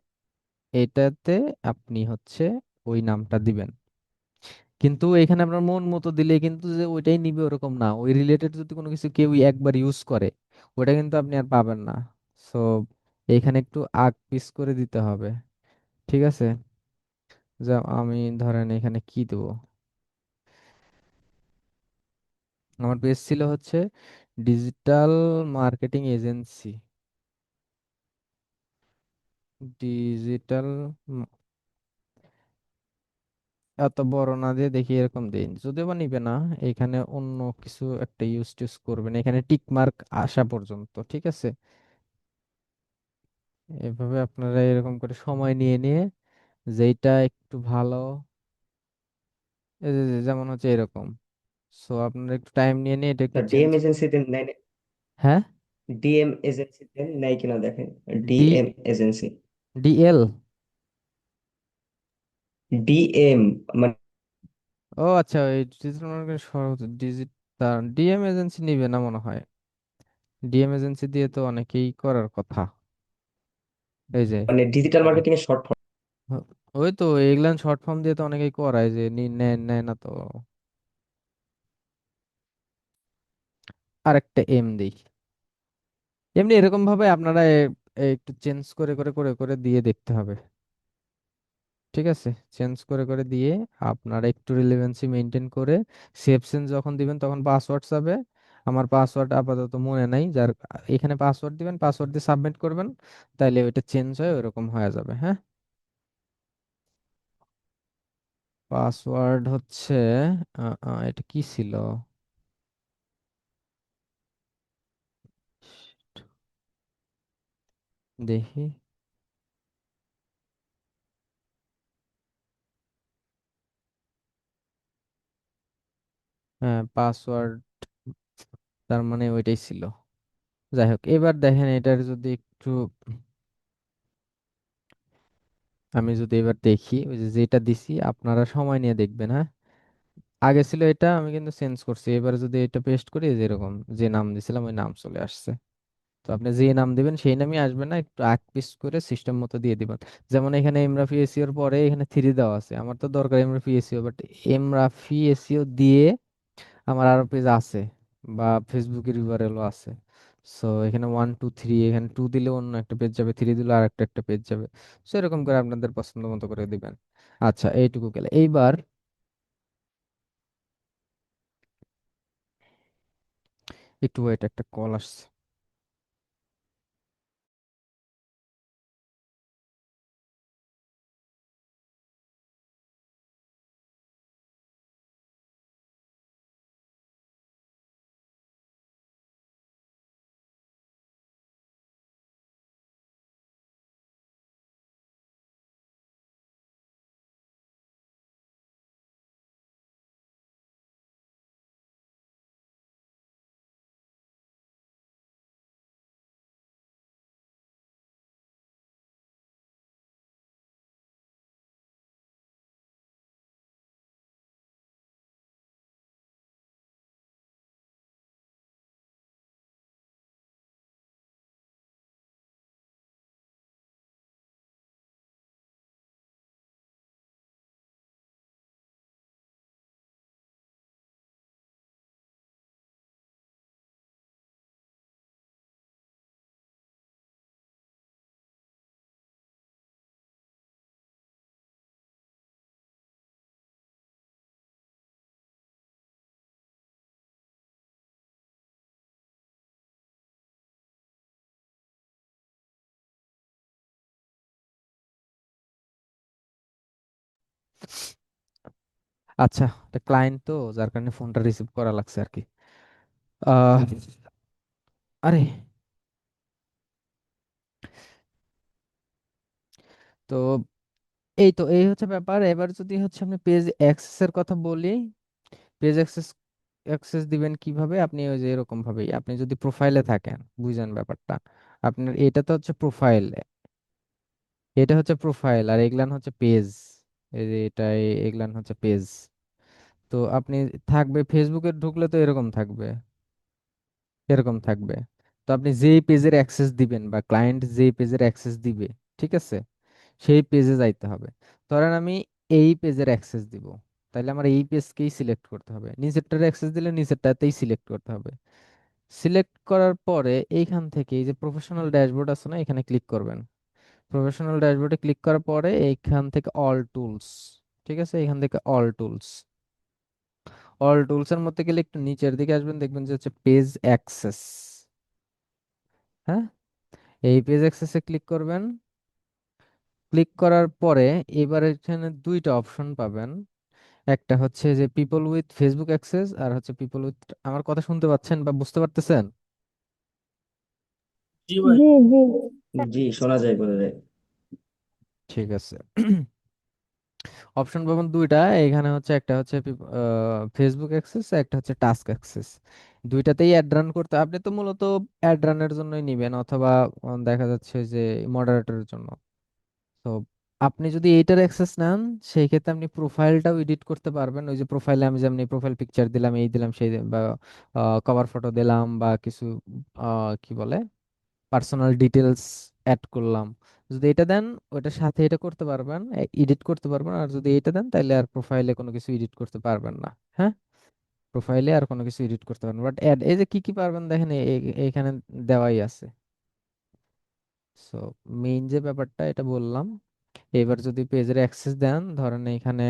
এটাতে আপনি হচ্ছে ওই নামটা দিবেন। কিন্তু এখানে আপনার মন মতো দিলে কিন্তু যে ওইটাই নিবে ওরকম না, ওই রিলেটেড যদি কোনো কিছু কেউ একবার ইউজ করে ওটা কিন্তু আপনি আর পাবেন না। সো এখানে একটু আগ পিস করে দিতে হবে, ঠিক আছে? যা আমি ধরেন এখানে কি দেবো, আমার পেজ ছিল হচ্ছে ডিজিটাল মার্কেটিং এজেন্সি, ডিজিটাল, এত বড় না দিয়ে দেখি এরকম দিন, যদিও বা নিবে না। এখানে অন্য কিছু একটা ইউজ টিউজ করবেন, এখানে টিক মার্ক আসা পর্যন্ত, ঠিক আছে? এভাবে আপনারা এরকম করে সময় নিয়ে নিয়ে যেটা একটু ভালো, এই যেমন হচ্ছে এরকম, সো আপনারা একটু টাইম নিয়ে নিয়ে এটা একটু স্যার চেঞ্জ। ডিএম এজেন্সিতে নেয়, হ্যাঁ। ডিএম এজেন্সিতে নেয় কিনা দেখেন। D DM agency, DL. DM মানে ও আচ্ছা, ওই digital marketing, digital DM agency নিবে না মনে হয়। ডিএম এজেন্সি দিয়ে তো অনেকেই করার কথা, এই যে মানে ডিজিটাল মার্কেটিং এর শর্ট ফর্ম। ওই তো এগুলান শর্ট ফর্ম দিয়ে তো অনেকেই করায়, যে নেয় নেয় না তো। আরেকটা এম দিই, এমনি এরকম ভাবে আপনারা একটু চেঞ্জ করে করে করে করে দিয়ে দেখতে হবে, ঠিক আছে? চেঞ্জ করে করে দিয়ে আপনারা একটু রিলেভেন্সি মেনটেন করে সেভ সেন্স যখন দিবেন তখন পাসওয়ার্ড যাবে। আমার পাসওয়ার্ড আপাতত মনে নাই, যার এখানে পাসওয়ার্ড দিবেন, পাসওয়ার্ড দিয়ে সাবমিট করবেন, তাইলে ওইটা চেঞ্জ হয় ওইরকম হয়ে যাবে, হ্যাঁ। পাসওয়ার্ড হচ্ছে এটা কি ছিল, দেখি। হ্যাঁ, পাসওয়ার্ড, তার মানে ওইটাই ছিল। যাই হোক, এবার দেখেন এটার যদি একটু আমি যদি এবার দেখি, ওই যে যেটা দিছি আপনারা সময় নিয়ে দেখবেন, হ্যাঁ। আগে ছিল এটা, আমি কিন্তু চেঞ্জ করছি। এবার যদি এটা পেস্ট করি, যেরকম যে নাম দিছিলাম ওই নাম চলে আসছে। তো আপনি যে নাম দিবেন সেই নামই আসবে না, একটু আগ পিস করে সিস্টেম মতো দিয়ে দিবেন। যেমন এখানে এমরাফি এসিওর পরে এখানে 3 দেওয়া আছে, আমার তো দরকার এমরাফি এসিও, বাট এমরাফি এসিও দিয়ে আমার আরো পেজ আছে, বা ফেসবুকের ইউআরএলও আছে। সো এখানে 1 2 3, এখানে 2 দিলে অন্য একটা পেজ যাবে, 3 দিলে আর একটা পেজ যাবে। সো এরকম করে আপনাদের পছন্দ মতো করে দিবেন। আচ্ছা, এইটুকু গেলে এইবার একটু ওয়েট, একটা কল আসছে। আচ্ছা, এটা ক্লায়েন্ট তো, যার কারণে ফোনটা রিসিভ করা লাগছে আর কি। আহ আরে, তো এই হচ্ছে ব্যাপার। এবার যদি হচ্ছে আমি পেজ অ্যাক্সেসের কথা বলি, পেজ অ্যাক্সেস দিবেন কিভাবে? আপনি ওই যে এরকম ভাবেই, আপনি যদি প্রোফাইলে থাকেন, বুঝেন ব্যাপারটা। আপনার এটা তো হচ্ছে প্রোফাইল, এটা হচ্ছে প্রোফাইল, আর এগুলান হচ্ছে পেজ। এই যে এটা, এগুলান হচ্ছে পেজ। তো আপনি থাকবে ফেসবুকে ঢুকলে তো এরকম থাকবে, এরকম থাকবে। তো আপনি যেই পেজের অ্যাক্সেস দিবেন বা ক্লায়েন্ট যেই পেজের অ্যাক্সেস দিবে, ঠিক আছে, সেই পেজে যাইতে হবে। ধরেন আমি এই পেজের অ্যাক্সেস দিব, তাহলে আমার এই পেজকেই সিলেক্ট করতে হবে। নিচেরটার অ্যাক্সেস দিলে নিচেরটাতেই সিলেক্ট করতে হবে। সিলেক্ট করার পরে এইখান থেকে এই যে প্রফেশনাল ড্যাশবোর্ড আছে না, এখানে ক্লিক করবেন। প্রফেশনাল ড্যাশবোর্ডে ক্লিক করার পরে এইখান থেকে অল টুলস, ঠিক আছে, এখান থেকে অল টুলস, অল টুলসের মধ্যে গেলে একটু নিচের দিকে আসবেন, দেখবেন যে হচ্ছে পেজ অ্যাক্সেস। হ্যাঁ, এই পেজ অ্যাক্সেসে ক্লিক করবেন। ক্লিক করার পরে এবার এখানে দুইটা অপশন পাবেন। একটা হচ্ছে যে পিপল উইথ ফেসবুক অ্যাক্সেস, আর হচ্ছে পিপল উইথ, আমার কথা শুনতে পাচ্ছেন বা বুঝতে পারতেছেন? জি ভাই। জি জি। জি, শোনা যায়, বোঝা যায়। ঠিক আছে। অপশন পাবেন দুইটা এখানে, হচ্ছে একটা হচ্ছে ফেসবুক অ্যাক্সেস, একটা হচ্ছে টাস্ক অ্যাক্সেস। দুইটাতেই অ্যাড রান করতে, আপনি তো মূলত অ্যাড রানের জন্যই নিবেন, অথবা দেখা যাচ্ছে যে মডারেটরের জন্য। তো আপনি যদি এইটার অ্যাক্সেস নেন, সেই ক্ষেত্রে আপনি প্রোফাইলটাও এডিট করতে পারবেন। ওই যে প্রোফাইলে আমি যেমনি প্রোফাইল পিকচার দিলাম, এই দিলাম সেই দিলাম, বা কভার ফটো দিলাম, বা কিছু কি বলে পার্সোনাল ডিটেলস অ্যাড করলাম, যদি এটা দেন ওইটার সাথে এটা করতে পারবেন, এডিট করতে পারবেন। আর যদি এটা দেন তাহলে আর প্রোফাইলে কোনো কিছু এডিট করতে পারবেন না। হ্যাঁ, প্রোফাইলে আর কোনো কিছু এডিট করতে পারবেন, বাট অ্যাড এই যে কি কি পারবেন দেখেন, এইখানে দেওয়াই আছে। সো মেইন যে ব্যাপারটা এটা বললাম। এবার যদি পেজের অ্যাক্সেস দেন, ধরেন এখানে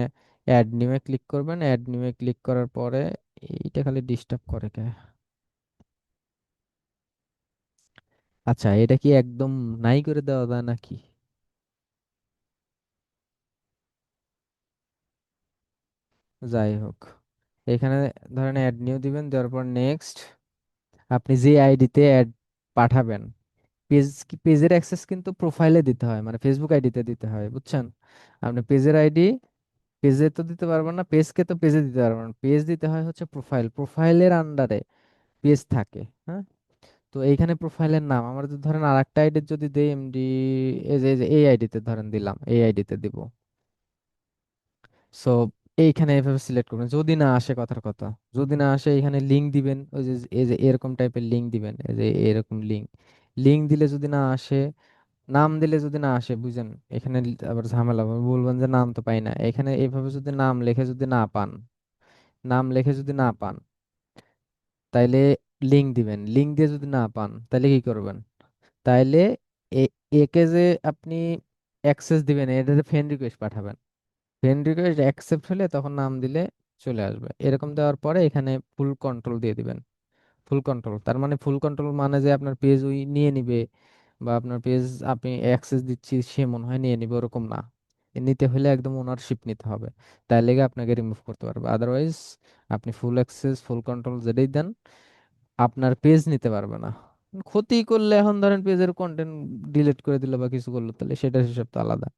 অ্যাড নিউয়ে ক্লিক করবেন। অ্যাড নিউয়ে ক্লিক করার পরে এইটা খালি ডিস্টার্ব করে কে? আচ্ছা, এটা কি একদম নাই করে দেওয়া যায় নাকি? যাই হোক, এখানে ধরেন অ্যাড নিউ দিবেন, দেওয়ার পর নেক্সট। আপনি যে আইডিতে অ্যাড পাঠাবেন, পেজের অ্যাক্সেস কিন্তু প্রোফাইলে দিতে হয়, মানে ফেসবুক আইডিতে দিতে হয়, বুঝছেন? আপনি পেজের আইডি পেজে তো দিতে পারবেন না, পেজকে তো পেজে দিতে পারবেন না, পেজ দিতে হয় হচ্ছে প্রোফাইল, প্রোফাইলের আন্ডারে পেজ থাকে। হ্যাঁ, তো এইখানে প্রোফাইলের নাম আমার যদি ধরেন আর একটা আইডি যদি দেই, এমডি, এই যে এই আইডিতে ধরেন দিলাম, এই আইডিতে দিব। সো এইখানে এভাবে সিলেক্ট করবেন, যদি না আসে কথার কথা, যদি না আসে এখানে লিঙ্ক দিবেন, ওই যে এই যে এরকম টাইপের লিঙ্ক দিবেন, এই যে এরকম লিঙ্ক, লিঙ্ক দিলে যদি না আসে, নাম দিলে যদি না আসে, বুঝেন এখানে আবার ঝামেলা হবে, বলবেন যে নাম তো পাই না। এখানে এইভাবে যদি নাম লেখে যদি না পান, নাম লেখে যদি না পান, তাইলে লিঙ্ক দিবেন, লিঙ্ক দিয়ে যদি না পান তাহলে কি করবেন, তাইলে একে যে আপনি অ্যাক্সেস দিবেন, এটাতে ফ্রেন্ড রিকোয়েস্ট পাঠাবেন, ফ্রেন্ড রিকোয়েস্ট অ্যাকসেপ্ট হলে তখন নাম দিলে চলে আসবে। এরকম দেওয়ার পরে এখানে ফুল কন্ট্রোল দিয়ে দিবেন। ফুল কন্ট্রোল তার মানে, ফুল কন্ট্রোল মানে যে আপনার পেজ ওই নিয়ে নিবে, বা আপনার পেজ আপনি অ্যাক্সেস দিচ্ছি সে মনে হয় নিয়ে নিবে, ওরকম না। এ নিতে হলে একদম ওনারশিপ নিতে হবে, তাই লেগে আপনাকে রিমুভ করতে পারবে। আদারওয়াইজ আপনি ফুল অ্যাক্সেস ফুল কন্ট্রোল যেটাই দেন, আপনার পেজ নিতে পারবে না। ক্ষতি করলে, এখন ধরেন পেজের কন্টেন্ট ডিলিট করে দিল বা কিছু করলো, তাহলে সেটা হিসাব তো আলাদা।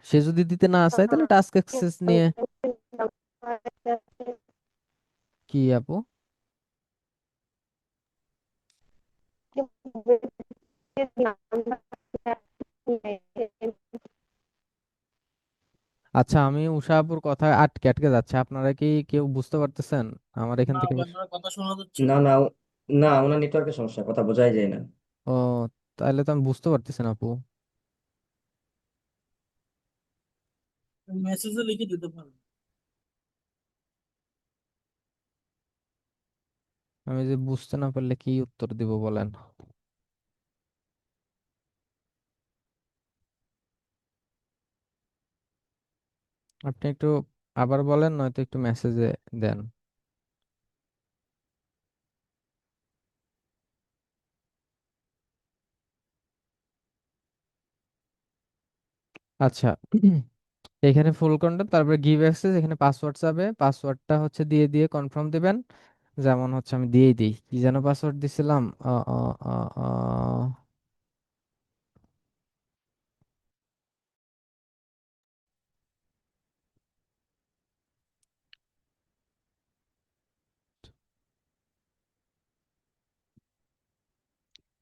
সে যদি দিতে না চায় তাহলে টাস্ক অ্যাক্সেস নিয়ে। কি আপু? আচ্ছা, আমি উষা আপুর কথা আটকে আটকে যাচ্ছে, আপনারা কি কেউ বুঝতে পারতেছেন আমার এখান না থেকে ভাই, আপনার কথা শোনা যাচ্ছে না না। না না, ওনার নেটওয়ার্কের সমস্যা, কথা বোঝাই যায় না। ও, তাহলে তো আমি বুঝতে পারতেছি না আপু। মেসেজে লিখে দিতে পারেন। আমি যে বুঝতে না পারলে কি উত্তর দিব বলেন? আপনি একটু আবার বলেন, নয়তো একটু মেসেজে দেন। আচ্ছা, এখানে ফুল কন্টেন্ট, তারপরে গিভ অ্যাক্সেস, এখানে পাসওয়ার্ড চাবে, পাসওয়ার্ডটা হচ্ছে দিয়ে দিয়ে কনফার্ম দিবেন। যেমন হচ্ছে আমি দিয়েই দিই, কি যেন পাসওয়ার্ড দিছিলাম, আ, আ, আ, আ,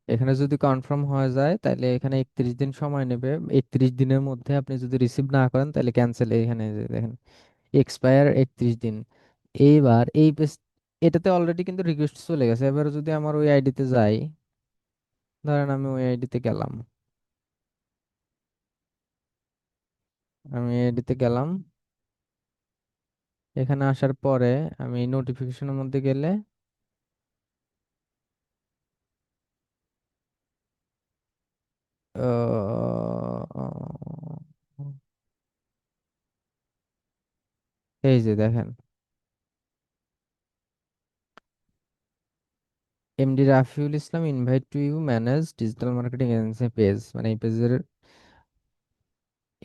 এখানে যদি কনফার্ম হয়ে যায় তাহলে এখানে 31 দিন সময় নেবে। 31 দিনের মধ্যে আপনি যদি রিসিভ না করেন তাহলে ক্যান্সেল, এখানে যে দেখেন এক্সপায়ার 31 দিন। এইবার এই পেজ, এটাতে অলরেডি কিন্তু রিকোয়েস্ট চলে গেছে। এবার যদি আমার ওই আইডিতে যাই, ধরেন আমি ওই আইডিতে গেলাম, আমি আইডিতে গেলাম, এখানে আসার পরে আমি নোটিফিকেশনের মধ্যে গেলে, এই যে দেখেন, MD Rafiul Islam invite to you manage digital marketing agency page, মানে এই পেজের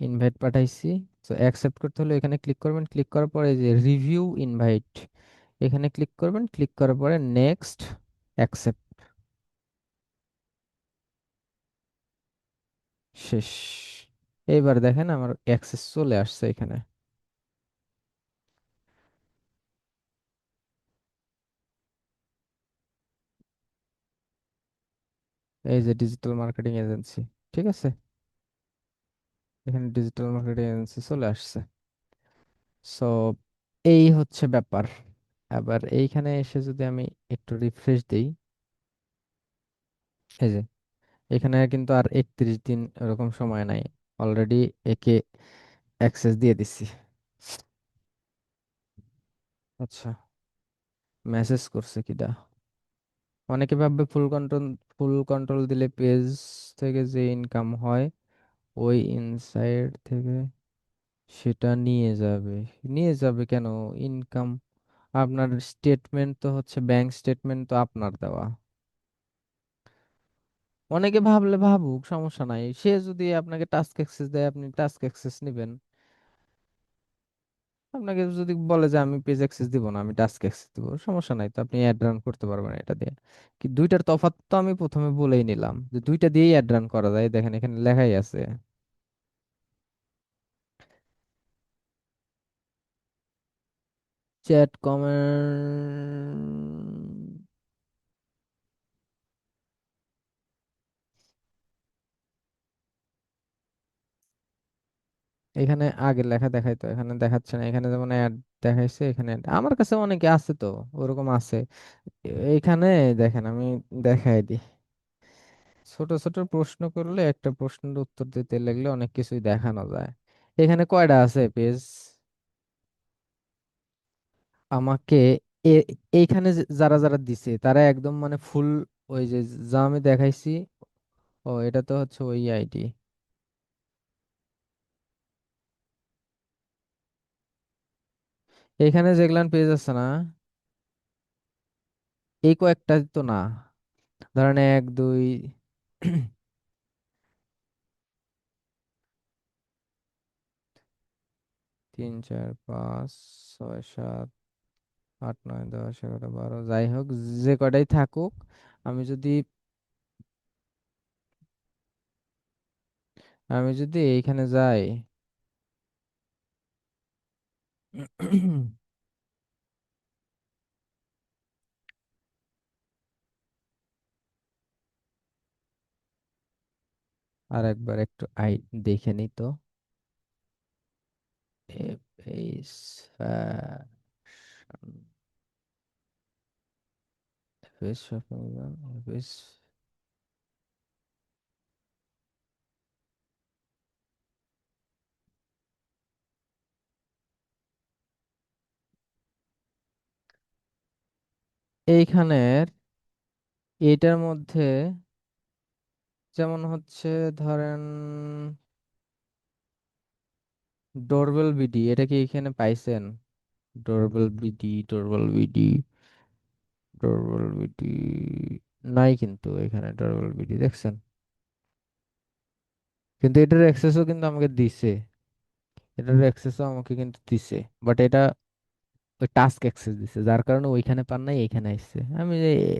ইনভাইট পাঠাইছি। তো অ্যাকসেপ্ট করতে হলে এখানে ক্লিক করবেন, ক্লিক করার পরে এই যে রিভিউ ইনভাইট, এখানে ক্লিক করবেন, ক্লিক করার পরে নেক্সট, অ্যাকসেপ্ট, শেষ। এইবার দেখেন আমার অ্যাক্সেস চলে আসছে এখানে। এই যে ডিজিটাল মার্কেটিং এজেন্সি, ঠিক আছে, এখানে ডিজিটাল মার্কেটিং এজেন্সি চলে আসছে। সো এই হচ্ছে ব্যাপার। আবার এইখানে এসে যদি আমি একটু রিফ্রেশ দিই, এই যে এখানে কিন্তু আর 31 দিন এরকম সময় নাই, অলরেডি একে অ্যাক্সেস দিয়ে দিচ্ছি। আচ্ছা, মেসেজ করছে কিটা? অনেকে ভাববে ফুল কন্ট্রোল দিলে পেজ থেকে যে ইনকাম হয় ওই ইনসাইড থেকে সেটা নিয়ে যাবে। নিয়ে যাবে কেন? ইনকাম, আপনার স্টেটমেন্ট তো হচ্ছে, ব্যাংক স্টেটমেন্ট তো আপনার দেওয়া। অনেকে ভাবলে ভাবুক, সমস্যা নাই, সে যদি আপনাকে টাস্ক অ্যাক্সেস দেয় আপনি টাস্ক অ্যাক্সেস নেবেন। আপনাকে যদি বলে যে আমি পেজ অ্যাক্সেস দিব না, আমি টাস্ক অ্যাক্সেস দিব, সমস্যা নাই, তো আপনি অ্যাড রান করতে পারবেন এটা দিয়ে। কি দুইটার তফাৎ তো আমি প্রথমে বলেই নিলাম, যে দুইটা দিয়েই অ্যাড রান করা যায়, দেখেন এখানে লেখাই আছে। চ্যাট কমেন্ট, এখানে আগের লেখা দেখাইতো, এখানে দেখাচ্ছে না। এখানে যেমন অ্যাড দেখাইছে, এখানে add। আমার কাছে অনেকে আছে তো, ওরকম আছে। এইখানে দেখেন আমি দেখাই দিই। ছোট ছোট প্রশ্ন করলে একটা প্রশ্নের উত্তর দিতে লাগলে অনেক কিছুই দেখানো যায়। এখানে কয়টা আছে পেজ আমাকে, এ- এইখানে যারা যারা দিছে তারা একদম মানে ফুল, ওই যে যা আমি দেখাইছি। ও এটা তো হচ্ছে ওই আইডি। এখানে যেগুলান পেজ আছে না, এই কয়েকটা তো না। ধরেন 1 2 3 4 5 6 7 8 9 10 11 12, যাই হোক যে কয়টাই থাকুক, আমি যদি এইখানে যাই আর একবার একটু দেখে নিই তো। Page fashion, page shopping, page. এইখানের এটার মধ্যে যেমন হচ্ছে, ধরেন ডোরবেল বিডি, এটা কি এখানে পাইছেন? Doorbell BD, doorbell BD, doorbell BD নাই কিন্তু এখানে ডোরবেল বিডি দেখছেন? কিন্তু এটার অ্যাক্সেসও কিন্তু আমাকে দিছে, এটার অ্যাক্সেসও আমাকে কিন্তু দিছে। বাট এটা ওই টাস্ক অ্যাক্সেস দিছে, যার কারণে ওইখানে পান নাই, এইখানে আসছে। আমি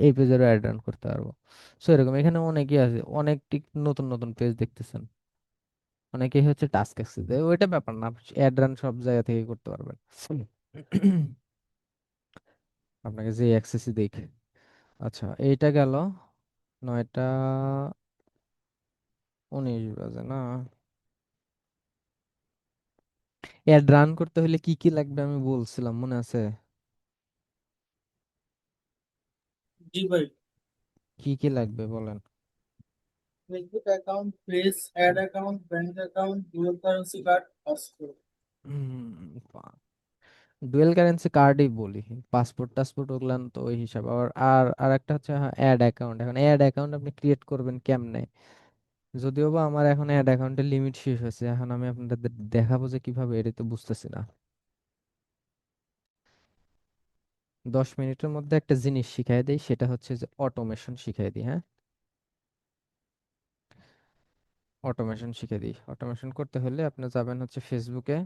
এই পেজেরও অ্যাড রান করতে পারবো। সো এরকম এখানে অনেকই আছে, অনেকটি নতুন নতুন পেজ দেখতেছেন। অনেকেই হচ্ছে টাস্ক অ্যাক্সেস দেয়, ওইটা ব্যাপার না, অ্যাড রান সব জায়গা থেকে করতে পারবেন। আপনাকে যে অ্যাক্সেসই দেখ। আচ্ছা এইটা গেল 9টা 19 বাজে না। অ্যাড রান করতে হলে কি কি লাগবে আমি বলছিলাম, মনে আছে? জি ভাই। কি কি লাগবে বলেন। Facebook account, page, ad account, bank account, dual currency card, passport. Dual currency কার্ডই বলি, পাসপোর্ট টাসপোর্ট ওগুলান তো ওই হিসাব। আর আর আর একটা হচ্ছে অ্যাড অ্যাকাউন্ট। এখন অ্যাড অ্যাকাউন্ট আপনি ক্রিয়েট করবেন কেমনে? যদিও বা আমার এখন অ্যাড অ্যাকাউন্টের লিমিট শেষ হয়েছে, এখন আমি আপনাদের দেখাবো যে কিভাবে, এটা তো বুঝতেছি না। 10 মিনিটের মধ্যে একটা জিনিস শিখাই দেই, সেটা হচ্ছে যে অটোমেশন শিখাই দিই, হ্যাঁ। অটোমেশন শিখে দিই। অটোমেশন করতে হলে আপনি যাবেন হচ্ছে ফেসবুকে।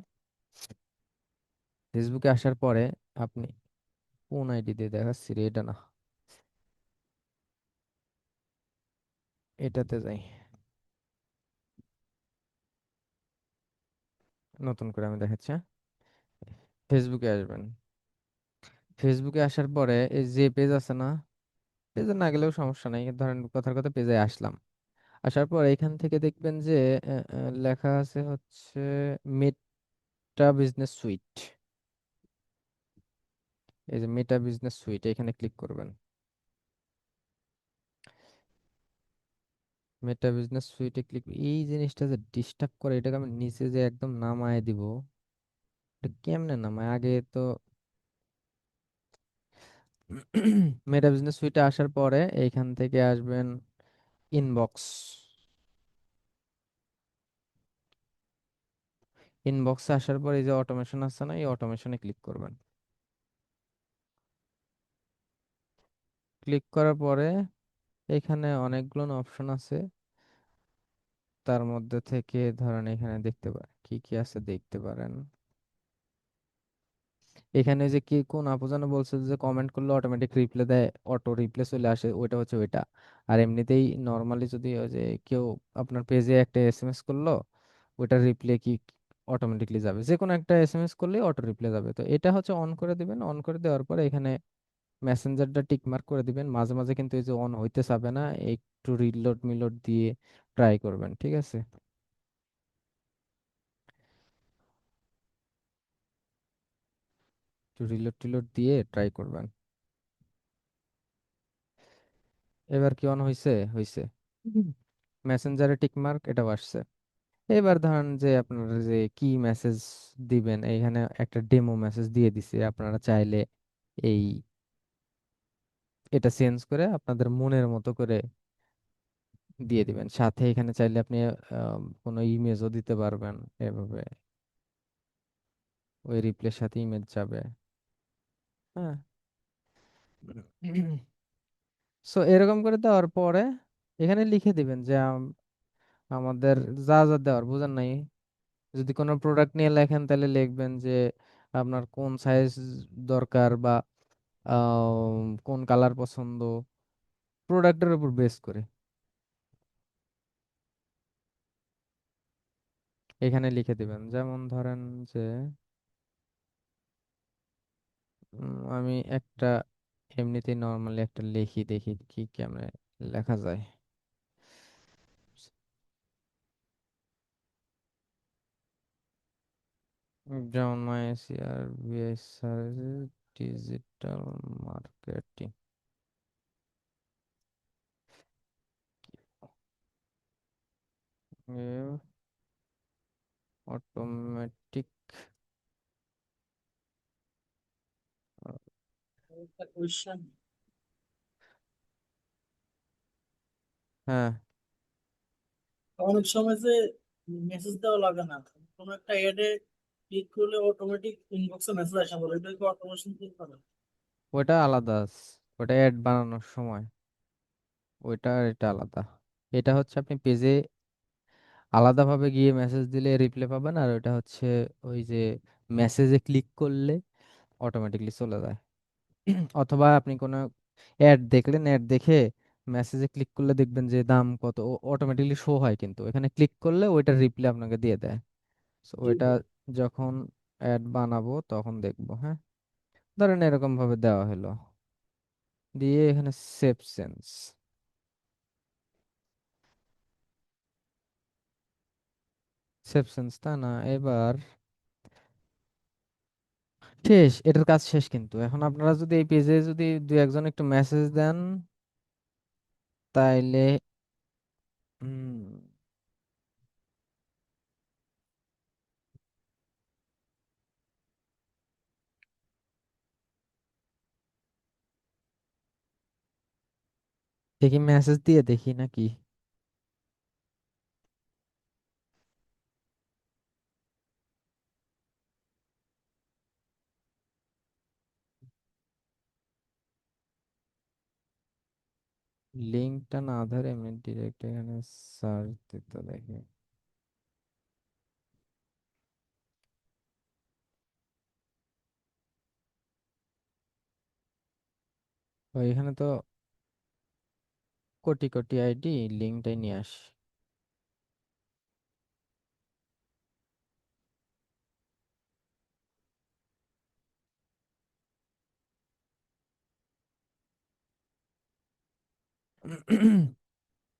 ফেসবুকে আসার পরে আপনি কোন আইডি দিয়ে দেখাচ্ছি রে, এটা না, এটাতে যাই। নতুন করে আমি দেখাচ্ছি, হ্যাঁ। ফেসবুকে আসবেন। ফেসবুকে আসার পরে এই যে পেজ আছে না, পেজে না গেলেও সমস্যা নাই, ধরেন কথার কথা পেজে আসলাম। আসার পর এখান থেকে দেখবেন যে লেখা আছে হচ্ছে মেটা বিজনেস সুইট। এই যে মেটা বিজনেস সুইট, এখানে ক্লিক করবেন। মেটা বিজনেস সুইটে ক্লিক, এই জিনিসটা যে ডিস্টার্ব করে, এটাকে আমি নিচে যে একদম নামায় দিব। এটা কেমনে নামায় আগে তো। মেটা বিজনেস সুইটে আসার পরে এইখান থেকে আসবেন ইনবক্স। ইনবক্সে আসার পর এই যে অটোমেশন আছে না, এই অটোমেশনে ক্লিক করবেন। ক্লিক করার পরে এখানে অনেকগুলো অপশন আছে, তার মধ্যে থেকে ধরেন এখানে দেখতে পারেন কি কি আছে, দেখতে পারেন। এখানে যে কি কোন আপু যেন বলছে যে কমেন্ট করলে অটোমেটিক রিপ্লাই দেয়, অটো রিপ্লে চলে আসে, ওইটা হচ্ছে ওইটা। আর এমনিতেই নর্মালি যদি ওই যে কেউ আপনার পেজে একটা এসএমএস করলো, ওইটার রিপ্লে কি অটোমেটিকলি যাবে, যে কোনো একটা এসএমএস করলে অটো রিপ্লে যাবে। তো এটা হচ্ছে অন করে দিবেন। অন করে দেওয়ার পরে এখানে মেসেঞ্জারটা টিক মার্ক করে দিবেন। মাঝে মাঝে কিন্তু এই যে অন হইতে চাবে না, একটু রিলোড মিলোড দিয়ে ট্রাই করবেন, ঠিক আছে। রিলোড টিলোড দিয়ে ট্রাই করবেন। এবার কি অন হয়েছে? হয়েছে। মেসেঞ্জারে টিক মার্ক এটাও আসছে। এবার ধরেন যে আপনারা যে কি মেসেজ দিবেন, এইখানে একটা ডেমো মেসেজ দিয়ে দিছে, আপনারা চাইলে এই এটা চেঞ্জ করে আপনাদের মনের মতো করে দিয়ে দিবেন। সাথে এখানে চাইলে আপনি কোনো ইমেজও দিতে পারবেন। এভাবে ওই রিপ্লের সাথে ইমেজ যাবে। হ্যাঁ। সো এরকম করে দেওয়ার পরে এখানে লিখে দিবেন যে আমাদের যা যা দেওয়ার বুঝেন নাই। যদি কোনো প্রোডাক্ট নিয়ে লেখেন তাহলে লিখবেন যে আপনার কোন সাইজ দরকার, বা কোন কালার পছন্দ, প্রোডাক্টের উপর বেস করে এখানে লিখে দিবেন। যেমন ধরেন যে আমি একটা এমনিতেই নর্মালি একটা লিখি, দেখি কি কেমনে লেখা যায়। যেমন মাইসিআর বিএসআর ডিজিটাল মার্কেটিং অটোমেটিক। একটা কোয়েশ্চেন, হ্যাঁ, অনেক সময় যে মেসেজ দেওয়া লাগে না, কোনো একটা অ্যাডে ক্লিক করলে অটোমেটিক ইনবক্সে মেসেজ আসা বলে, এটা কি অটোমেশন কি করে? ওটা আলাদা ওটা অ্যাড বানানোর সময় ওইটা আর এটা আলাদা। এটা হচ্ছে আপনি পেজে আলাদাভাবে গিয়ে মেসেজ দিলে রিপ্লাই পাবেন, আর ওটা হচ্ছে ওই যে মেসেজে ক্লিক করলে অটোমেটিকলি চলে যায়। অথবা আপনি কোনো অ্যাড দেখলেন, অ্যাড দেখে মেসেজে ক্লিক করলে দেখবেন যে দাম কত অটোমেটিকলি শো হয়, কিন্তু এখানে ক্লিক করলে ওইটার রিপ্লাই আপনাকে দিয়ে দেয়। তো জি ওইটা ভাই। যখন অ্যাড বানাবো তখন দেখবো। হ্যাঁ, ধরেন এরকম ভাবে দেওয়া হলো, দিয়ে এখানে সেভ চেঞ্জ, সেভ চেঞ্জ তা না, এবার শেষ, এটার কাজ শেষ। কিন্তু এখন আপনারা যদি এই পেজে যদি দু একজন একটু মেসেজ দেন তাইলে দেখি মেসেজ দিয়ে দেখি নাকি। লিঙ্কটা না ধরে এমনি ডিরেক্ট এখানে সার্চ দিতে দেখি। এখানে তো কোটি কোটি আইডি, লিঙ্কটাই নিয়ে আসি।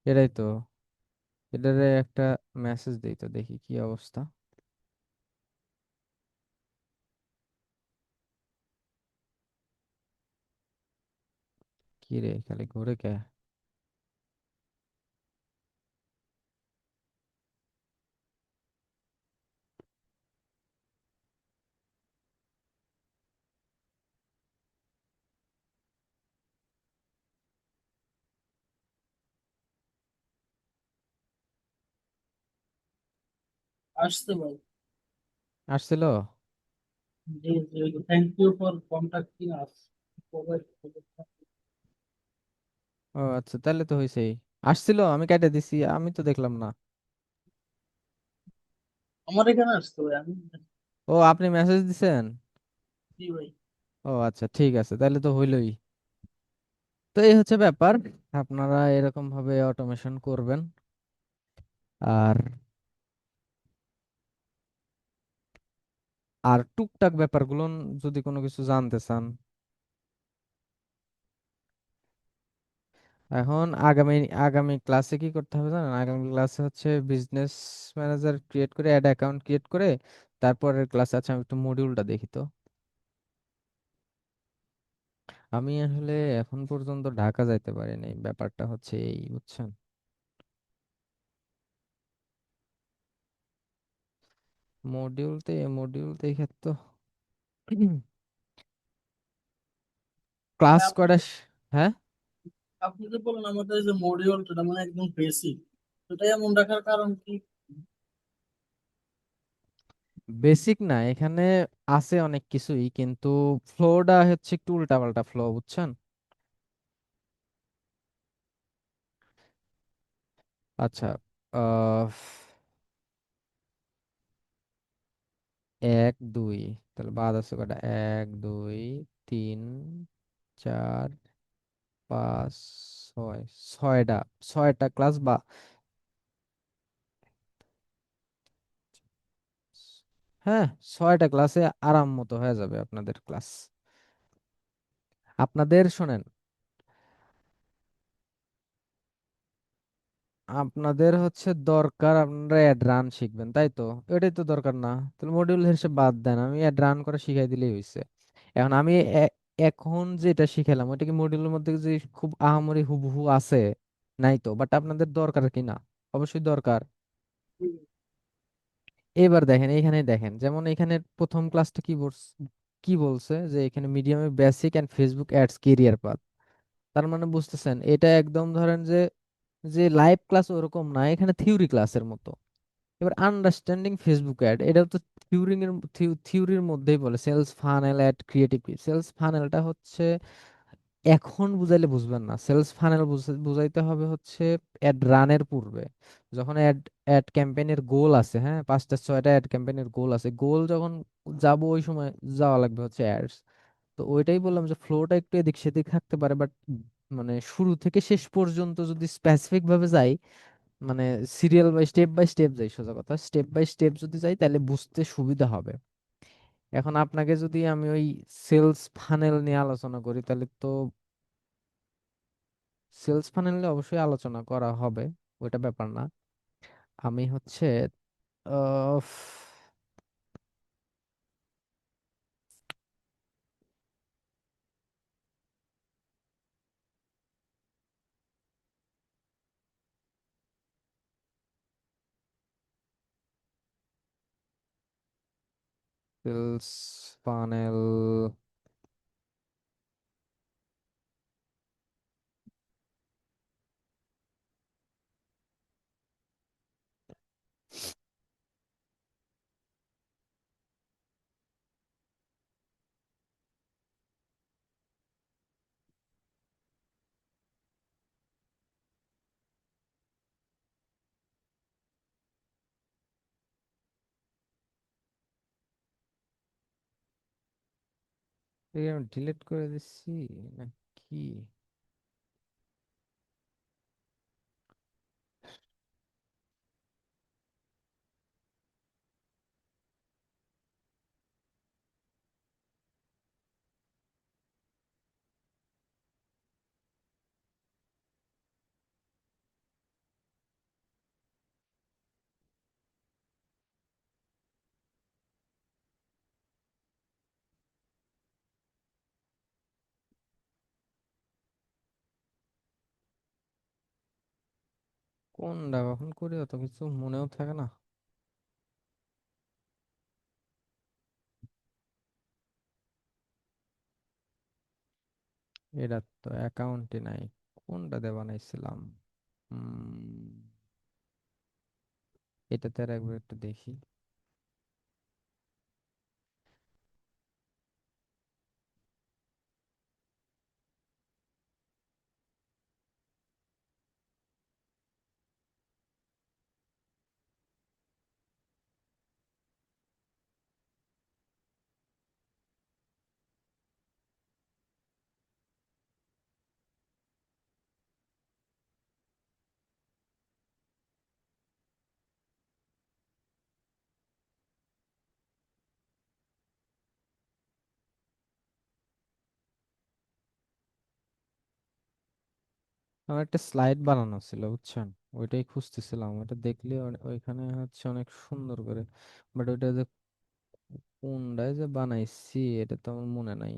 এটাই তো, এটারে একটা মেসেজ দিই তো দেখি কি অবস্থা। কি রে, খালি ঘুরে কে? আসতে ভাই। আসছিল? জি জি, থ্যাংক ইউ ফর কন্ট্যাক্টিং আস। ও আচ্ছা, তাহলে তো হয়েছেই। আসছিল, আমি কেটে দিছি, আমি তো দেখলাম না। আমার এখানে আসতে ভাই, আমি। ও, আপনি মেসেজ দিছেন? জি ভাই। ও আচ্ছা, ঠিক আছে, তাহলে তো হইলই। তো এই হচ্ছে ব্যাপার, আপনারা এরকম ভাবে অটোমেশন করবেন। আর আর টুকটাক ব্যাপারগুলো যদি কোনো কিছু জানতে চান, এখন আগামী আগামী ক্লাসে কি করতে হবে জানেন? আগামী ক্লাসে হচ্ছে বিজনেস ম্যানেজার ক্রিয়েট করে, অ্যাড অ্যাকাউন্ট ক্রিয়েট করে, তারপরের ক্লাসে আছে, আমি একটু মডিউলটা দেখি তো। আমি আসলে এখন পর্যন্ত ঢাকা যাইতে পারিনি, ব্যাপারটা হচ্ছে এই, বুঝছেন? মডিউল দেখে তো ক্লাস আপনি করা যে হ্যাঁ, আপনি যে বললেন আমাদের এই যে মডিউলটা মানে একদম বেসিক, এটা এমন রাখার কারণ কি? বেসিক না, এখানে আছে অনেক কিছুই, কিন্তু ফ্লোটা হচ্ছে একটু উল্টাপাল্টা ফ্লো, বুঝছেন? আচ্ছা, আহ 1 2, তাহলে বাদ আছে কটা? 1 2 3 4 5 6, ছয়টা, ছয়টা ক্লাস বা হ্যাঁ, ছয়টা ক্লাসে আরাম মতো হয়ে যাবে আপনাদের ক্লাস। আপনাদের শোনেন, আপনাদের হচ্ছে দরকার আপনারা অ্যাড রান শিখবেন, তাই তো? এটাই তো দরকার না? তাহলে মডিউল হিসেবে বাদ দেন, আমি অ্যাড রান করে শিখাই দিলেই হয়েছে। এখন আমি এখন যেটা শিখালাম ওইটা কি মডিউলের মধ্যে যে খুব আহামরি হুবহু আছে? নাই তো, বাট আপনাদের দরকার কি না? অবশ্যই দরকার। এবার দেখেন, এখানে দেখেন, যেমন এখানে প্রথম ক্লাসটা কি বলছে যে এখানে মিডিয়ামের basic and Facebook ads career path. তার মানে বুঝতেছেন, এটা একদম ধরেন যে যে লাইভ ক্লাস ওরকম না, এখানে থিওরি ক্লাসের মতো। এবার আন্ডারস্ট্যান্ডিং ফেসবুক অ্যাড, এটা তো থিওরির মধ্যেই বলে sales funnel ad creative. Sales ফানেলটা হচ্ছে এখন বুঝাইলে বুঝবেন না, সেলস ফানেল বুঝাইতে হবে হচ্ছে অ্যাড রানের পূর্বে, যখন অ্যাড অ্যাড ক্যাম্পেইনের গোল আছে, হ্যাঁ, 5টা 6টা অ্যাড ক্যাম্পেইনের গোল আছে, গোল যখন যাব ওই সময় যাওয়া লাগবে হচ্ছে অ্যাডস। তো ওইটাই বললাম যে ফ্লোটা একটু এদিক সেদিক থাকতে পারে, বাট মানে শুরু থেকে শেষ পর্যন্ত যদি স্পেসিফিক ভাবে যাই, মানে সিরিয়াল বাই স্টেপ যাই, সোজা কথা স্টেপ বাই স্টেপ যদি যাই, তাহলে বুঝতে সুবিধা হবে। এখন আপনাকে যদি আমি ওই সেলস ফানেল নিয়ে আলোচনা করি, তাহলে তো সেলস ফানেল নিয়ে অবশ্যই আলোচনা করা হবে, ওইটা ব্যাপার না। আমি হচ্ছে সেলস ফানেল আমি ডিলিট করে দিচ্ছি নাকি? কোনটা কখন করি অত কিছু মনেও থাকে না। এটা তো অ্যাকাউন্টে নাই, কোনটা দিয়ে বানাইছিলাম? হুম, এটাতে আর একবার একটু দেখি। আমার একটা স্লাইড বানানো ছিল, বুঝছেন? ওইটাই খুঁজতেছিলাম, ওইটা দেখলে ওইখানে হচ্ছে অনেক সুন্দর করে, বাট ওইটা যে কোনটায় যে বানাইছি এটা তো আমার মনে নাই।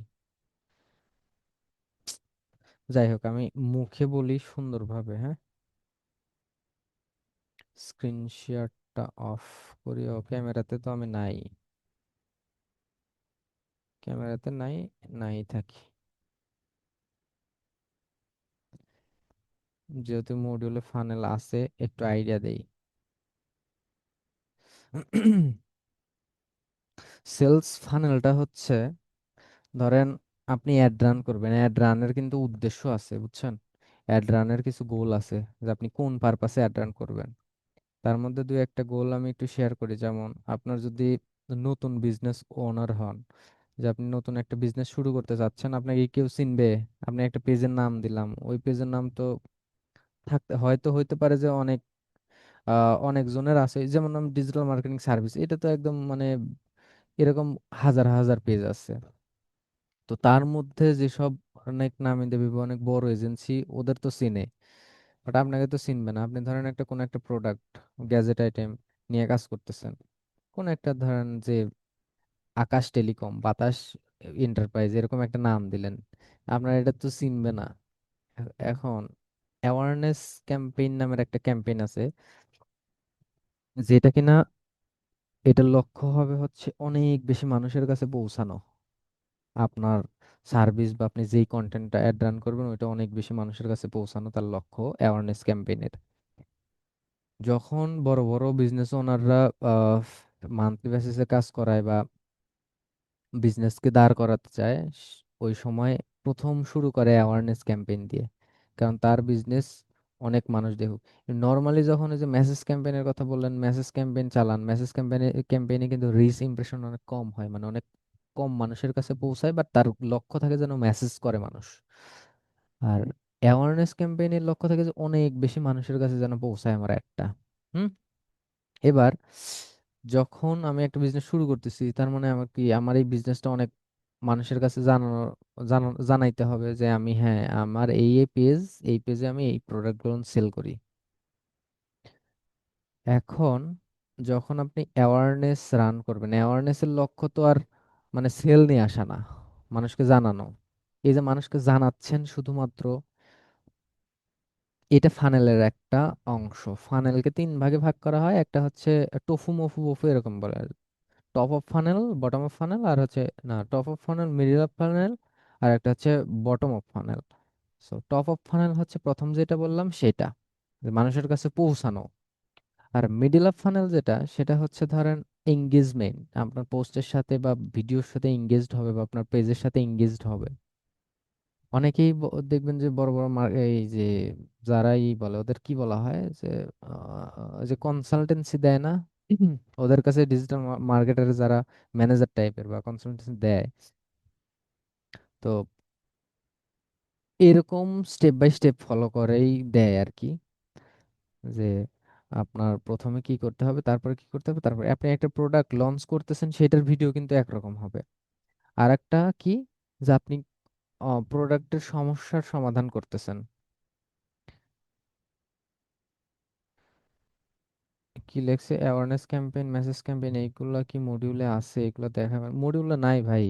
যাই হোক, আমি মুখে বলি সুন্দরভাবে, হ্যাঁ। স্ক্রিন শেয়ারটা অফ করি। ও ক্যামেরাতে তো আমি নাই, ক্যামেরাতে নাই, নাই থাকি। যেহেতু মডিউলে ফানেল আছে, একটু আইডিয়া দেই। সেলস ফানেলটা হচ্ছে, ধরেন আপনি অ্যাড রান করবেন, অ্যাড রানের কিন্তু উদ্দেশ্য আছে, বুঝছেন? অ্যাড রানের কিছু গোল আছে, যে আপনি কোন পারপাসে অ্যাড রান করবেন। তার মধ্যে দুই একটা গোল আমি একটু শেয়ার করি। যেমন আপনার যদি নতুন বিজনেস ওনার হন, যে আপনি নতুন একটা বিজনেস শুরু করতে চাচ্ছেন, আপনাকে কেউ চিনবে। আপনি একটা পেজের নাম দিলাম, ওই পেজের নাম তো থাকতে হয়তো হইতে পারে যে অনেক অনেক জনের আছে। যেমন ডিজিটাল মার্কেটিং সার্ভিস, এটা তো একদম মানে এরকম হাজার হাজার পেজ আছে। তো তার মধ্যে যেসব অনেক নামি দামি বা অনেক বড় এজেন্সি, ওদের তো চিনে, বাট আপনাকে তো চিনবে না। আপনি ধরেন একটা কোন একটা প্রোডাক্ট, গ্যাজেট আইটেম নিয়ে কাজ করতেছেন, কোন একটা ধরেন যে আকাশ টেলিকম, বাতাস এন্টারপ্রাইজ, এরকম একটা নাম দিলেন, আপনার এটা তো চিনবে না। এখন অ্যাওয়ারনেস ক্যাম্পেইন নামের একটা ক্যাম্পেইন আছে, যেটা কিনা এটার লক্ষ্য হবে হচ্ছে অনেক বেশি মানুষের কাছে পৌঁছানো। আপনার সার্ভিস বা আপনি যেই কন্টেন্টটা অ্যাড রান করবেন, ওইটা অনেক বেশি মানুষের কাছে পৌঁছানো তার লক্ষ্য অ্যাওয়ারনেস ক্যাম্পেইনের। যখন বড় বড় বিজনেস ওনাররা মান্থলি বেসিসে কাজ করায় বা বিজনেসকে দাঁড় করাতে চায়, ওই সময় প্রথম শুরু করে অ্যাওয়ারনেস ক্যাম্পেইন দিয়ে। কারণ তার বিজনেস অনেক মানুষ দেখুক। নর্মালি যখন এই যে মেসেজ ক্যাম্পেইনের কথা বললেন, মেসেজ ক্যাম্পেইন চালান, মেসেজ ক্যাম্পেইনে কিন্তু রিচ ইমপ্রেশন অনেক কম হয়, মানে অনেক কম মানুষের কাছে পৌঁছায়, বাট তার লক্ষ্য থাকে যেন মেসেজ করে মানুষ। আর অ্যাওয়ারনেস ক্যাম্পেইনের লক্ষ্য থাকে যে অনেক বেশি মানুষের কাছে যেন পৌঁছায় আমার একটা। হুম। এবার যখন আমি একটা বিজনেস শুরু করতেছি, তার মানে আমার কি, আমার এই বিজনেসটা অনেক মানুষের কাছে জানাইতে হবে যে আমি, হ্যাঁ, আমার এই এই পেজ, এই পেজে আমি এই প্রোডাক্টগুলো সেল করি। এখন যখন আপনি অ্যাওয়ারনেস রান করবেন, অ্যাওয়ারনেসের লক্ষ্য তো আর মানে সেল নিয়ে আসা না, মানুষকে জানানো। এই যে মানুষকে জানাচ্ছেন শুধুমাত্র, এটা ফানেলের একটা অংশ। ফানেলকে তিন ভাগে ভাগ করা হয়, একটা হচ্ছে টফু মফু বফু এরকম বলে, top of funnel, bottom of funnel, আর হচ্ছে না, top of funnel, middle of funnel, আর একটা হচ্ছে bottom of funnel. So top of funnel হচ্ছে প্রথম যেটা বললাম সেটা, যে মানুষের কাছে পৌঁছানো। আর মিডল অফ ফানেল যেটা, সেটা হচ্ছে ধরেন এঙ্গেজমেন্ট, আপনার পোস্টের সাথে বা ভিডিওর সাথে এঙ্গেজড হবে বা আপনার পেজের সাথে এঙ্গেজড হবে। অনেকেই দেখবেন যে বড় বড় এই যে যারাই বলে, ওদের কি বলা হয় যে ওই যে কনসালটেন্সি দেয় না, ওদের কাছে ডিজিটাল মার্কেটার যারা ম্যানেজার টাইপের বা কনসালটেন্সি দেয়, তো এরকম স্টেপ বাই স্টেপ ফলো করেই দেয় আর কি। যে আপনার প্রথমে কি করতে হবে, তারপরে কি করতে হবে, তারপরে আপনি একটা প্রোডাক্ট লঞ্চ করতেছেন, সেটার ভিডিও কিন্তু একরকম হবে। আর একটা কি, যে আপনি প্রোডাক্টের সমস্যার সমাধান করতেছেন। কি লেখছে, অ্যাওয়ারনেস ক্যাম্পেইন, মেসেজ ক্যাম্পেইন, এইগুলা কি মডিউলে আছে? এগুলো দেখাবেন? মডিউলে নাই ভাই,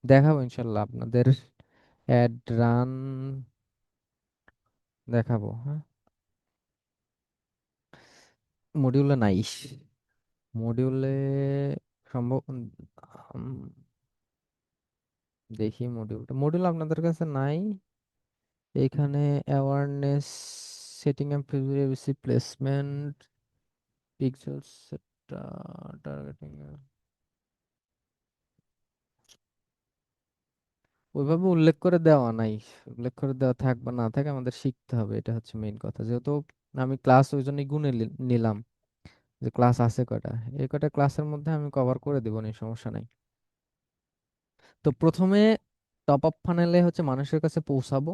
দেখাবো ইনশাল্লাহ আপনাদের। অ্যাড রান দেখাবো, হ্যাঁ। মডিউলে নাই, মডিউলে সম্ভব দেখি মডিউলটা, মডিউল আপনাদের কাছে নাই। এখানে awareness, setting up previously placement, pixel সেটটা, টার্গেটিং, ওইভাবে উল্লেখ করে দেওয়া নাই। উল্লেখ করে দেওয়া থাক বা না থাকে, আমাদের শিখতে হবে, এটা হচ্ছে মেইন কথা। যেহেতু আমি ক্লাস ওই জন্যই গুনে নিলাম, যে ক্লাস আছে কয়টা, এই কয়টা ক্লাসের মধ্যে আমি কভার করে দেবো, নি সমস্যা নাই। তো প্রথমে টপ আপ ফানেলে হচ্ছে মানুষের কাছে পৌঁছাবো।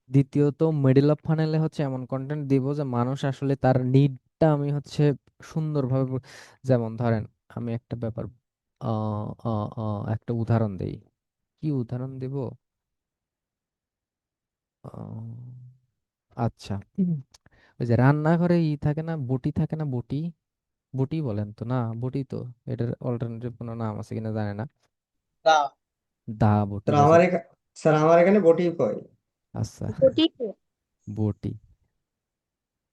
দ্বিতীয়ত মিডল অফ ফানেলে হচ্ছে এমন কন্টেন্ট দিব যে মানুষ আসলে তার নিডটা আমি হচ্ছে সুন্দরভাবে যেমন ধরেন, আমি একটা ব্যাপার একটা উদাহরণ দেই। কি উদাহরণ দিব? আচ্ছা, ওই যে রান্নাঘরে থাকে না, বটি থাকে না, বটি, বটি বলেন তো না, বটি তো, এটার অল্টারনেটিভ কোনো নাম আছে কিনা জানে না। দা দা বটি, স্যার আচ্ছা। আমার এখানে, স্যার আমার এখানে বটি কয়। আচ্ছা, বটি তো। বটি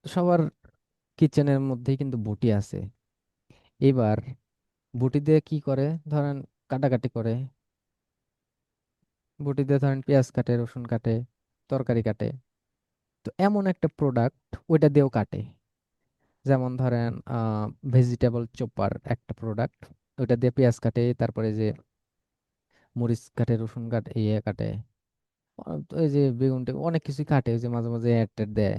সবার কিচেনের মধ্যেই কিন্তু বটি আছে। এবার বটি দিয়ে কি করে, ধরেন কাটাকাটি করে। বটি দিয়ে ধরেন পেঁয়াজ কাটে, রসুন কাটে, তরকারি কাটে। তো এমন একটা প্রোডাক্ট ওইটা দিয়েও কাটে। যেমন ধরেন ভেজিটেবল চপার একটা প্রোডাক্ট, ওইটা দিয়ে পেঁয়াজ কাটে, তারপরে যে মরিচ কাটে, রসুন কাটে, ইয়ে কাটে, তো এই যে বেগুন টেগুন অনেক কিছু কাটে, ওই যে মাঝে মাঝে অ্যাড ট্যাড দেয়।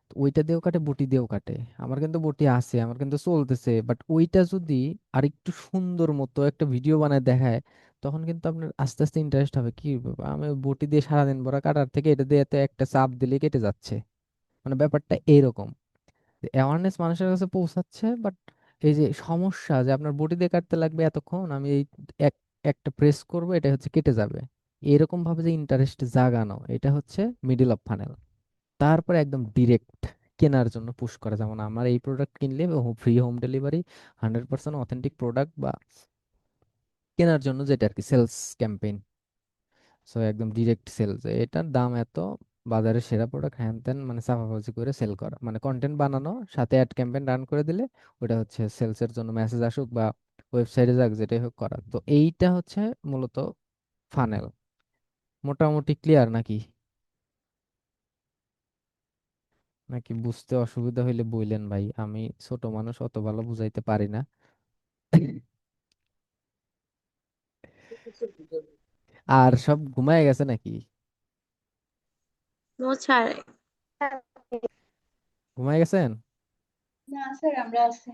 তো ওইটা দিয়েও কাটে, বটি দিয়েও কাটে। আমার কিন্তু বটি আছে, আমার কিন্তু চলতেছে, বাট ওইটা যদি আর একটু সুন্দর মতো একটা ভিডিও বানায় দেখায়, তখন কিন্তু আপনার আস্তে আস্তে ইন্টারেস্ট হবে। কি বাবা, আমি বটি দিয়ে সারাদিন ভরা কাটার থেকে এটা দিয়ে তো একটা চাপ দিলে কেটে যাচ্ছে। মানে ব্যাপারটা এইরকম, অ্যাওয়ারনেস মানুষের কাছে পৌঁছাচ্ছে, বাট এই যে সমস্যা যে আপনার বডি দিয়ে কাটতে লাগবে এতক্ষণ, আমি এই এক একটা প্রেস করব, এটা হচ্ছে কেটে যাবে। এরকম ভাবে যে ইন্টারেস্ট জাগানো, এটা হচ্ছে মিডল অফ ফানেল। তারপরে একদম ডিরেক্ট কেনার জন্য পুশ করা, যেমন আমার এই প্রোডাক্ট কিনলে free home delivery, 100% authentic product, বা কেনার জন্য যেটা আর কি সেলস ক্যাম্পেইন। সো একদম ডিরেক্ট সেল, যে এটার দাম এত, বাজারে সেরা প্রোডাক্ট, হ্যান ত্যান, মানে সাফাবাজি করে সেল করা, মানে কন্টেন্ট বানানো, সাথে অ্যাড ক্যাম্পেইন রান করে দিলে ওটা হচ্ছে সেলস এর জন্য মেসেজ আসুক বা ওয়েবসাইটে যাক, যেটাই হোক করা। তো এইটা হচ্ছে মূলত ফানেল। মোটামুটি ক্লিয়ার নাকি? নাকি বুঝতে অসুবিধা হইলে বললেন ভাই, আমি ছোট মানুষ, অত ভালো বুঝাইতে পারি না। আর সব ঘুমায় গেছে নাকি? No sir. ঘুমায় গেছেন? না স্যার, আমরা আছি।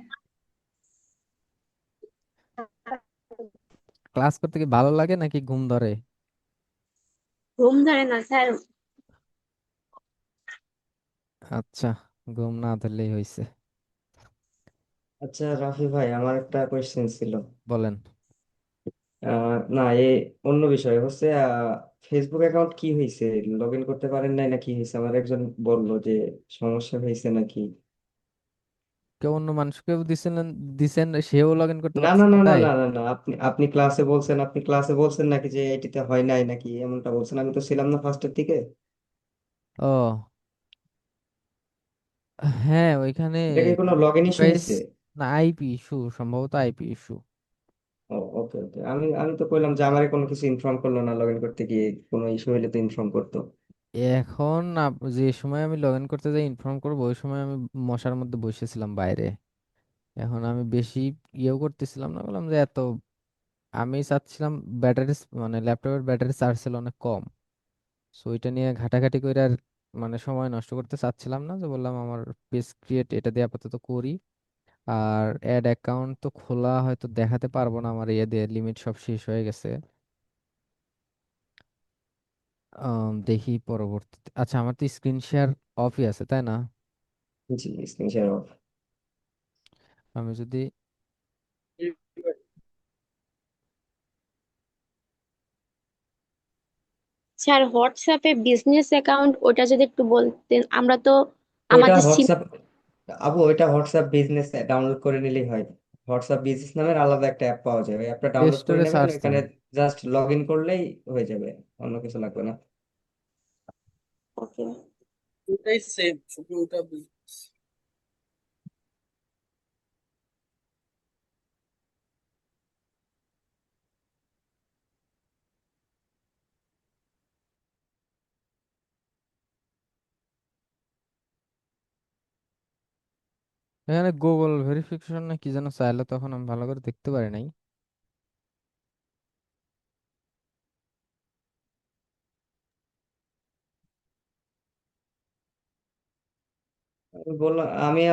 ক্লাস করতে কি ভালো লাগে নাকি ঘুম ধরে? ঘুম ধরে না স্যার। আচ্ছা, ঘুম না ধরলেই হয়েছে। আচ্ছা রাফি ভাই, আমার একটা কোয়েশ্চেন ছিল। বলেন। না, অন্য বিষয় হচ্ছে, ফেসবুক অ্যাকাউন্ট কি হয়েছে? লগ ইন করতে পারেন নাই না কি হয়েছে? আমার একজন বললো যে সমস্যা হয়েছে নাকি। কেউ অন্য মানুষকেও দিছেন, দিছেন, সেও লগ ইন করতে না না পারছে না না না তাই? না না না, আপনি ক্লাসে বলছেন নাকি যে এটিতে হয় নাই নাকি, এমনটা বলছেন। আমি তো ছিলাম না ফার্স্টের দিকে। ও হ্যাঁ, ওইখানে এটা কি কোনো লগ ইন ইস্যু ডিভাইস, হয়েছে? না আইপি ইস্যু, সম্ভবত আইপি ইস্যু। ও, ওকে ওকে। আমি তো কইলাম যে আমারে কোনো কিছু ইনফর্ম করলো না, লগ ইন করতে গিয়ে কোনো ইস্যু হলে তো ইনফর্ম করতো। এখন যে সময় আমি লগ ইন করতে যাই ইনফর্ম করবো, ওই সময় আমি মশার মধ্যে বসেছিলাম বাইরে। এখন আমি বেশি ইয়েও করতেছিলাম না, বললাম যে এত, আমি চাচ্ছিলাম ব্যাটারি, মানে ল্যাপটপের ব্যাটারি চার্জ ছিল অনেক কম। সো ওইটা নিয়ে ঘাটাঘাটি করে আর মানে সময় নষ্ট করতে চাচ্ছিলাম না, যে বললাম আমার পেজ ক্রিয়েট এটা দিয়ে আপাতত করি। আর অ্যাড অ্যাকাউন্ট তো খোলা হয়তো দেখাতে পারবো না, আমার ইয়ে দিয়ে লিমিট সব শেষ হয়ে গেছে। দেখি পরবর্তীতে। আচ্ছা, আমার তো স্ক্রিন শেয়ার অফই আছে তাই না? জি, স্ক্রিন শেয়ার অফ। আমি যদি, স্যার হোয়াটসঅ্যাপে বিজনেস অ্যাকাউন্ট ওটা যদি একটু বলতেন, আমরা তো ওইটা আমাদের সিম। হোয়াটসঅ্যাপ, ওইটা হোয়াটসঅ্যাপ বিজনেস ডাউনলোড করে নিলেই হয়। হোয়াটসঅ্যাপ বিজনেস নামের আলাদা একটা অ্যাপ পাওয়া যায়, ওই অ্যাপটা প্লে ডাউনলোড করে স্টোরে নেবেন, সার্চ ওইখানে দেন। জাস্ট লগ ইন করলেই হয়ে যাবে, অন্য কিছু লাগবে না। ওকে। ওটাই সেম, শুধু ওটা এখানে গুগল ভেরিফিকেশন না কি যেন চাইলো, তখন আমি ভালো করে দেখতে পারি নাই। আমি বললাম, আমি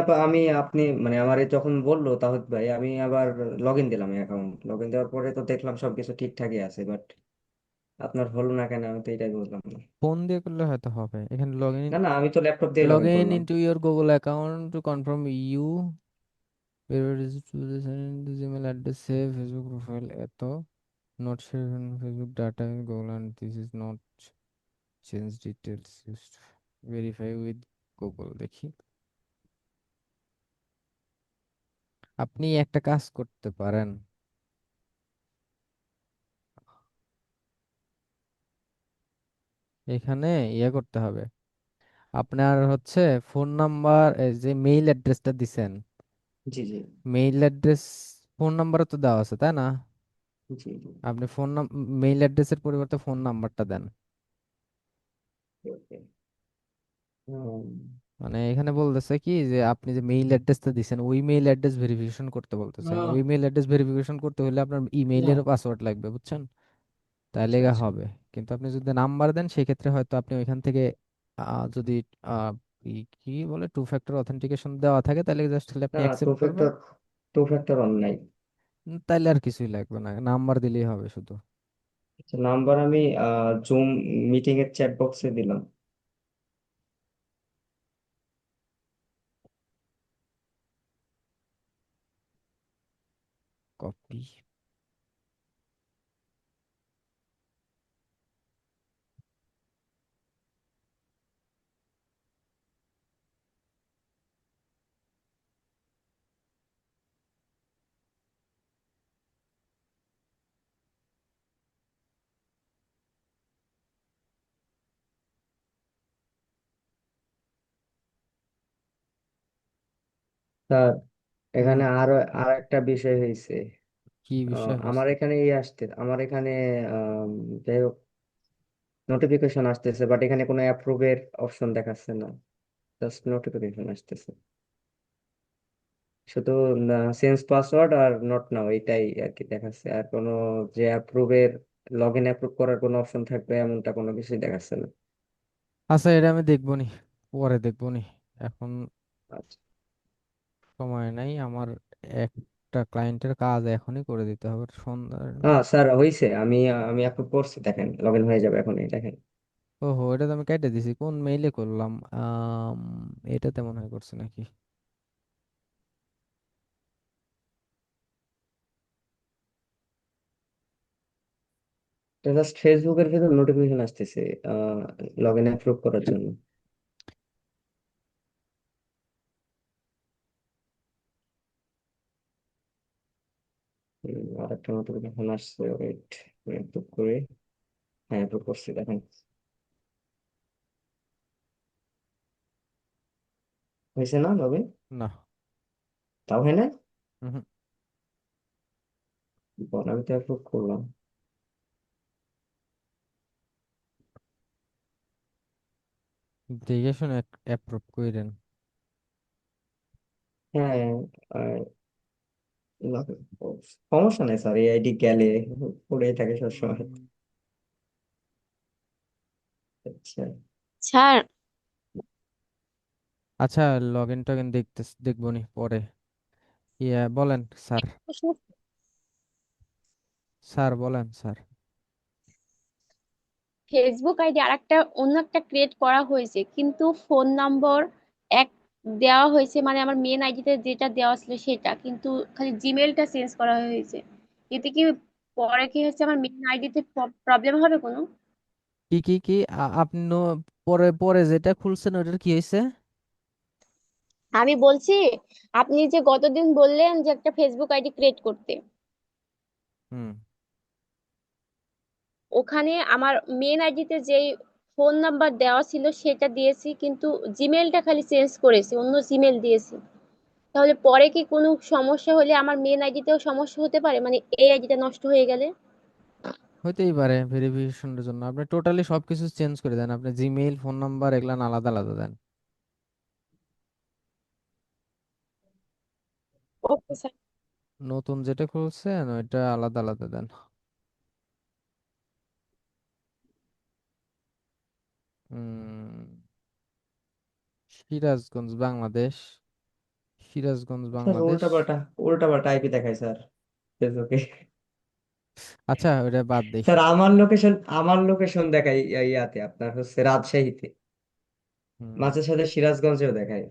আপনি মানে আমার যখন বললো তাহিদ ভাই, আমি আবার লগ ইন দিলাম অ্যাকাউন্ট। লগ ইন দেওয়ার পরে তো দেখলাম সবকিছু ঠিকঠাকই আছে, বাট আপনার হলো না কেন, আমি তো এটাই বুঝলাম না। ফোন দিয়ে করলে হয়তো হবে। এখানে না না, আমি তো ল্যাপটপ দিয়ে লগ লগ ইন ইন করলাম। Into your Google account to confirm you Gmail address, save Facebook profile, এত not share Facebook data Google and this is not change details, verify with Google. দেখি, আপনি একটা কাজ করতে পারেন। এখানে ইয়ে করতে হবে, আপনার হচ্ছে ফোন নাম্বার, যে মেইল অ্যাড্রেসটা দিছেন, জি জি মেইল অ্যাড্রেস, ফোন নাম্বারও তো দেওয়া আছে তাই না? জি জি। আপনি মেইল অ্যাড্রেসের পরিবর্তে ফোন নাম্বারটা দেন। ওকে। হুম, মানে এখানে বলতেছে কি যে আপনি যে মেইল অ্যাড্রেসটা দিছেন ওই মেইল অ্যাড্রেস ভেরিফিকেশন করতে বলতেছে, ওই মেইল অ্যাড্রেস ভেরিফিকেশন করতে হলে আপনার ইমেইলেরও পাসওয়ার্ড লাগবে, বুঝছেন? তাহলে আচ্ছা গা আচ্ছা। হবে। কিন্তু আপনি যদি নাম্বার দেন সেক্ষেত্রে হয়তো আপনি ওইখান থেকে যদি আহ, কি বলে টু ফ্যাক্টর অথেন্টিকেশন দেওয়া থাকে তাহলে জাস্ট খালি আপনি না, অ্যাকসেপ্ট করবেন। টু ফ্যাক্টর অন নাই। তাইলে আর কিছুই লাগবে না, নাম্বার দিলেই হবে শুধু। আচ্ছা, নাম্বার আমি জুম মিটিং এর চ্যাট বক্সে দিলাম। কপি। স্যার, হুম। এখানে আরো আর একটা বিষয় হয়েছে। কি বিষয় আমার হয়েছে? এখানে আমার এখানে যাই হোক নোটিফিকেশন আসতেছে, বাট এখানে কোনো অ্যাপ্রুভের অপশন দেখাচ্ছে না, জাস্ট নোটিফিকেশন আসতেছে শুধু। Change password are not now এটাই আর কি দেখাচ্ছে, আর কোনো যে অ্যাপ্রুভের লগ ইন অ্যাপ্রুভ করার কোনো অপশন থাকবে এমনটা কোনো কিছুই দেখাচ্ছে না। আচ্ছা, এটা আমি দেখবো নি, পরে দেখবো নি, এখন আচ্ছা। সময় নাই আমার, একটা ক্লায়েন্টের কাজ এখনই করে দিতে হবে সন্ধ্যার। হ্যাঁ স্যার, হয়েছে, আমি আমি অ্যাপ্রুভ করছি, দেখেন লগ ইন হয়ে যাবে এখনই, দেখেন। ওহো, এটা তো আমি কেটে দিছি, কোন মেইলে করলাম? এটাতে মনে হয় করছে নাকি? জাস্ট ফেসবুকের ভিতর নোটিফিকেশন আসতেছে লগ ইন অ্যাপ্রুভ করার জন্য। আর একটা নোটিফিকেশন আসছে, ওয়েট, অ্যাপ্রুভ করে, হ্যাঁ অ্যাপ্রুভ করছি, দেখেন হয়েছে না লগ ইন? না। তাও হয় না? হুম। আমি তো অ্যাপ্রুভ করলাম। দেখে শুনে অ্যাপ্রুভ কইরেন। হ্যাঁ, আর সমস্যা নেই স্যার, এই আইডি গেলে পড়েই থাকে সবসময়। আচ্ছা। স্যার, আচ্ছা, লগ ইন টগিন দেখবো নি পরে। ইয়া বলেন স্যার। স্যার বলেন স্যার। ফেসবুক আইডি আর একটা অন্য একটা ক্রিয়েট করা হয়েছে, কিন্তু ফোন নম্বর এক দেওয়া হয়েছে, মানে আমার মেন আইডিতে যেটা দেওয়া ছিল সেটা, কিন্তু খালি জিমেলটা চেঞ্জ করা হয়েছে। এতে কি পরে কি হচ্ছে, আমার মেন আইডিতে প্রবলেম হবে কোনো? কি আপনি পরে পরে যেটা খুলছেন ওটার কি হয়েছে? আমি বলছি, আপনি যে গতদিন বললেন যে একটা ফেসবুক আইডি ক্রিয়েট করতে, হুম। ওখানে আমার মেন আইডিতে যেই ফোন নাম্বার দেওয়া ছিল সেটা দিয়েছি, কিন্তু জিমেলটা খালি চেঞ্জ করেছি, অন্য জিমেল দিয়েছি। তাহলে পরে কি কোনো সমস্যা হলে আমার মেন আইডিতেও সমস্যা হতে পারে, মানে এই আইডিটা নষ্ট হয়ে গেলে? হইতেই পারে, ভেরিফিকেশনের জন্য আপনি টোটালি সবকিছু চেঞ্জ করে দেন, আপনি জিমেইল ফোন নাম্বার এগুলা আলাদা আলাদা দেন। Okay sir. নতুন যেটা খুলছেন ওইটা আলাদা আলাদা দেন। সিরাজগঞ্জ বাংলাদেশ, সিরাজগঞ্জ স্যার বাংলাদেশ। উল্টা পাল্টা আইপি দেখায় স্যার ফেসবুকে। আচ্ছা, ওটা বাদ দেই। স্যার আমার লোকেশন দেখায় ইয়াতে আপনার হচ্ছে রাজশাহীতে, হুম। মাঝে সাথে সিরাজগঞ্জেও দেখায়।